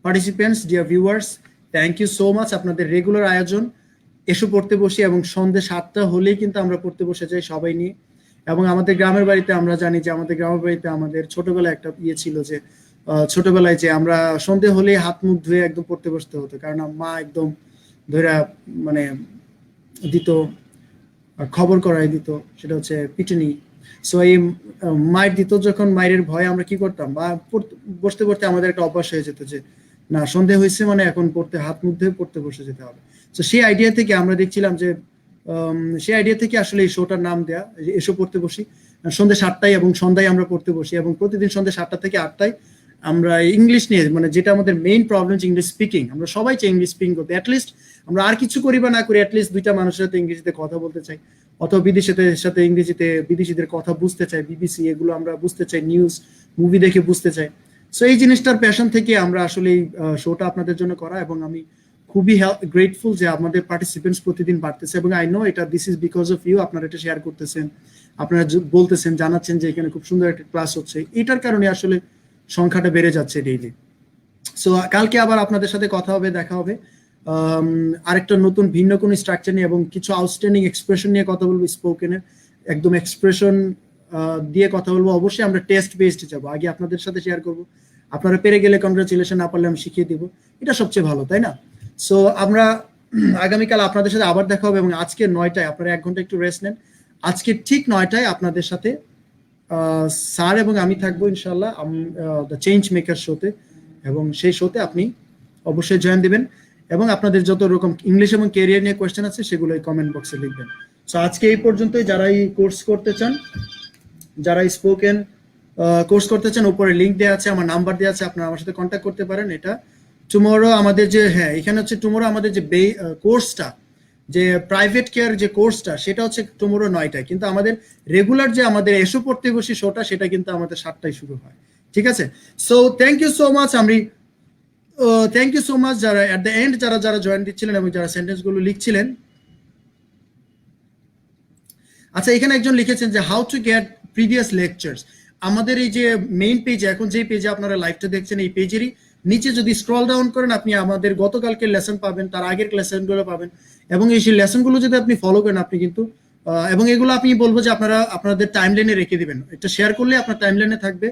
participants, dear viewers, thank you so much. আপনাদের রেগুলার আয়োজন, এসো পড়তে বসি, এবং সন্ধ্যে 7টা হলেই কিন্তু আমরা পড়তে বসে যাই সবাই নিয়ে। এবং আমাদের গ্রামের বাড়িতে আমরা জানি যে আমাদের গ্রামের বাড়িতে আমাদের ছোটবেলায় একটা ইয়ে ছিল যে ছোটবেলায় যে আমরা সন্ধে হলে হাত মুখ ধুয়ে একদম পড়তে বসতে হতো, কারণ মা একদম ধরে মানে দিত, খবর করাই দিত, সেটা হচ্ছে পিটুনি। সো এই মায়ের দিত, যখন মায়ের ভয়ে আমরা কি করতাম, বা বসতে বসতে আমাদের একটা অভ্যাস হয়ে যেত যে না সন্ধে হয়েছে মানে এখন পড়তে হাত মুখ ধুয়ে পড়তে বসে যেতে হবে। তো সেই আইডিয়া থেকে আমরা দেখছিলাম যে সেই আইডিয়া থেকে আসলে এই শোটার নাম দেয়া, এসো পড়তে বসি। সন্ধ্যে 7টায় এবং সন্ধ্যায় আমরা পড়তে বসি, এবং প্রতিদিন সন্ধ্যে 7টা থেকে 8টায় আমরা ইংলিশ নিয়ে, মানে যেটা আমাদের মেইন প্রবলেম ইংলিশ স্পিকিং, আমরা সবাই চাই ইংলিশ স্পিকিং করতে। অ্যাটলিস্ট আমরা আর কিছু করি বা না করি, অ্যাটলিস্ট দুইটা মানুষের সাথে ইংরেজিতে কথা বলতে চাই, অথবা বিদেশিদের সাথে ইংরেজিতে বিদেশিদের কথা বুঝতে চাই, বিবিসি এগুলো আমরা বুঝতে চাই, নিউজ মুভি দেখে বুঝতে চাই। সো এই জিনিসটার প্যাশন থেকে আমরা আসলে এই শোটা আপনাদের জন্য করা, এবং আমি খুবই গ্রেটফুল যে আমাদের পার্টিসিপেন্টস প্রতিদিন বাড়তেছে, এবং আই নো এটা this is because of you. আপনারা এটা শেয়ার করতেছেন, আপনারা বলতেছেন, জানাচ্ছেন যে এখানে খুব সুন্দর একটা ক্লাস হচ্ছে, এটার কারণে আসলে সংখ্যাটা বেড়ে যাচ্ছে ডেইলি। সো কালকে আবার আপনাদের সাথে কথা হবে, দেখা হবে আরেকটা নতুন ভিন্ন কোনো স্ট্রাকচার নিয়ে, এবং কিছু আউটস্ট্যান্ডিং এক্সপ্রেশন নিয়ে কথা বলবো, স্পোকেনের একদম এক্সপ্রেশন দিয়ে কথা বলবো। অবশ্যই আমরা টেস্ট বেসড যাবো, আগে আপনাদের সাথে শেয়ার করবো, আপনারা পেরে গেলে কনগ্রাচুলেশন, না পারলে আমি শিখিয়ে দিব, এটা সবচেয়ে ভালো, তাই না? সো আমরা আগামীকাল আপনাদের সাথে আবার দেখা হবে, এবং আজকে 9টায় আপনারা 1 ঘন্টা একটু রেস্ট নেন। আজকে ঠিক 9টায় আপনাদের সাথে স্যার এবং আমি থাকবো ইনশাল্লাহ দ্য চেঞ্জ মেকার শোতে, এবং সেই শোতে আপনি অবশ্যই জয়েন দিবেন, এবং আপনাদের যত রকম ইংলিশ এবং ক্যারিয়ার নিয়ে কোয়েশ্চেন আছে সেগুলো এই কমেন্ট বক্সে লিখবেন। সো আজকে এই পর্যন্তই। যারা এই কোর্স করতে চান, যারা স্পোকেন কোর্স করতে চান, উপরে লিঙ্ক দেওয়া আছে, আমার নাম্বার দেওয়া আছে, আপনারা আমার সাথে কন্ট্যাক্ট করতে পারেন। এটা টুমরো আমাদের যে, হ্যাঁ এখানে হচ্ছে টুমরো আমাদের যে কোর্সটা, যে প্রাইভেট কেয়ার যে কোর্সটা, সেটা হচ্ছে টুমরো 9টায়, কিন্তু আমাদের রেগুলার যে আমাদের এসো পড়তে বসি শোটা, সেটা কিন্তু আমাদের 7টায় শুরু হয়। ঠিক আছে? So thank you so much. Thank you so much যারা এট দ্য এন্ড যারা যারা জয়েন দিচ্ছিলেন এবং যারা সেন্টেন্স গুলো লিখছিলেন। আচ্ছা, এখানে একজন লিখেছেন যে how to get previous lectures. আমাদের এই যে মেইন পেজে, এখন যে পেজে আপনারা লাইভটা দেখছেন, এই পেজেরই নিচে যদি স্ক্রল ডাউন করেন, আপনি আমাদের গতকালকের লেসন পাবেন, তার আগের লেসনগুলো পাবেন, এবং এই সেই লেসনগুলো যদি আপনি ফলো করেন, আপনি কিন্তু এবং এগুলো আপনি বলবো যে আপনারা আপনাদের টাইমলাইনে রেখে দিবেন, এটা শেয়ার করলে আপনার টাইমলাইনে থাকবে।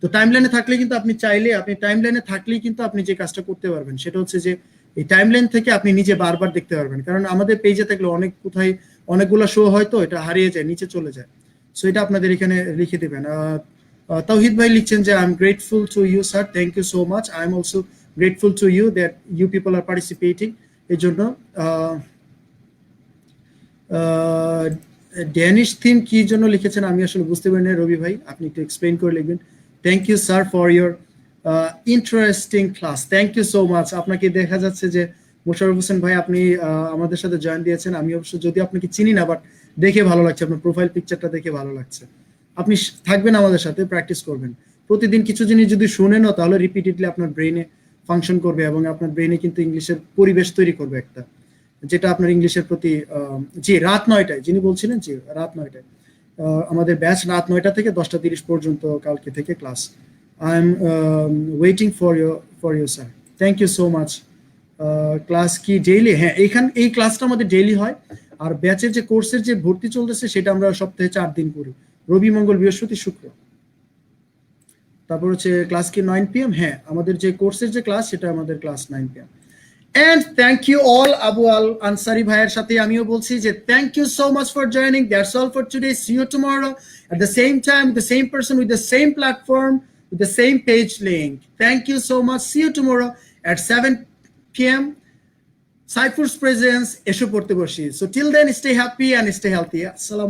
তো টাইমলাইনে থাকলে কিন্তু আপনি চাইলে, আপনি টাইমলাইনে থাকলেই কিন্তু আপনি যে কাজটা করতে পারবেন, সেটা হচ্ছে যে এই টাইমলাইন থেকে আপনি নিজে বারবার দেখতে পারবেন, কারণ আমাদের পেজে থাকলে অনেক কোথায় অনেকগুলো শো হয়তো এটা হারিয়ে যায়, নিচে চলে যায়। সো এটা আপনাদের এখানে লিখে দিবেন। তৌহিদ ভাই লিখছেন যে I am grateful to you sir, thank you so much. I am also grateful to you that you people are participating. এর জন্য ড্যানিশ থিম কি জন্য লিখেছেন আমি আসলে বুঝতে পারি না, রবি ভাই আপনি একটু এক্সপ্লেইন করে লিখবেন। Thank you sir for your interesting class, thank you so much. আপনাকে দেখা যাচ্ছে যে মোশাররফ হোসেন ভাই আপনি আমাদের সাথে জয়েন দিয়েছেন। আমি অবশ্য যদি আপনাকে চিনি না, বাট দেখে ভালো লাগছে, আপনার প্রোফাইল পিকচারটা দেখে ভালো লাগছে। আপনি থাকবেন আমাদের সাথে, প্র্যাকটিস করবেন প্রতিদিন কিছু জিনিস যদি শুনেনও, তাহলে রিপিটেডলি আপনার ব্রেইনে ফাংশন করবে, এবং আপনার ব্রেইনে কিন্তু ইংলিশের পরিবেশ তৈরি করবে একটা, যেটা আপনার ইংলিশের প্রতি জি রাত 9টায় যিনি বলছিলেন, জি রাত 9টায় আমাদের ব্যাচ, রাত 9টা থেকে 10টা 30 পর্যন্ত কালকে থেকে class. I am waiting for you sir, thank you so much. Class কি ডেইলি? হ্যাঁ, এই ক্লাসটা আমাদের ডেইলি হয়, আর ব্যাচের যে কোর্সের যে ভর্তি চলতেছে সেটা আমরা সপ্তাহে 4 দিন করি, রবি মঙ্গল বৃহস্পতি শুক্র। তারপর হচ্ছে ক্লাস কি 9 PM? হ্যাঁ, আমাদের যে কোর্সের যে ক্লাস সেটা আমাদের class 9 PM। And thank you all. Abu Al Ansari ভাইয়ের সাথে আমিও বলছি যে thank you so much for joining. That's all for today. See you tomorrow at the same time, the same person with the same platform, with the same page link. Thank you so much. See you tomorrow at 7 PM. Saifur's presence, Esho Porte Boshi. So till then, stay happy and stay healthy. Assalamu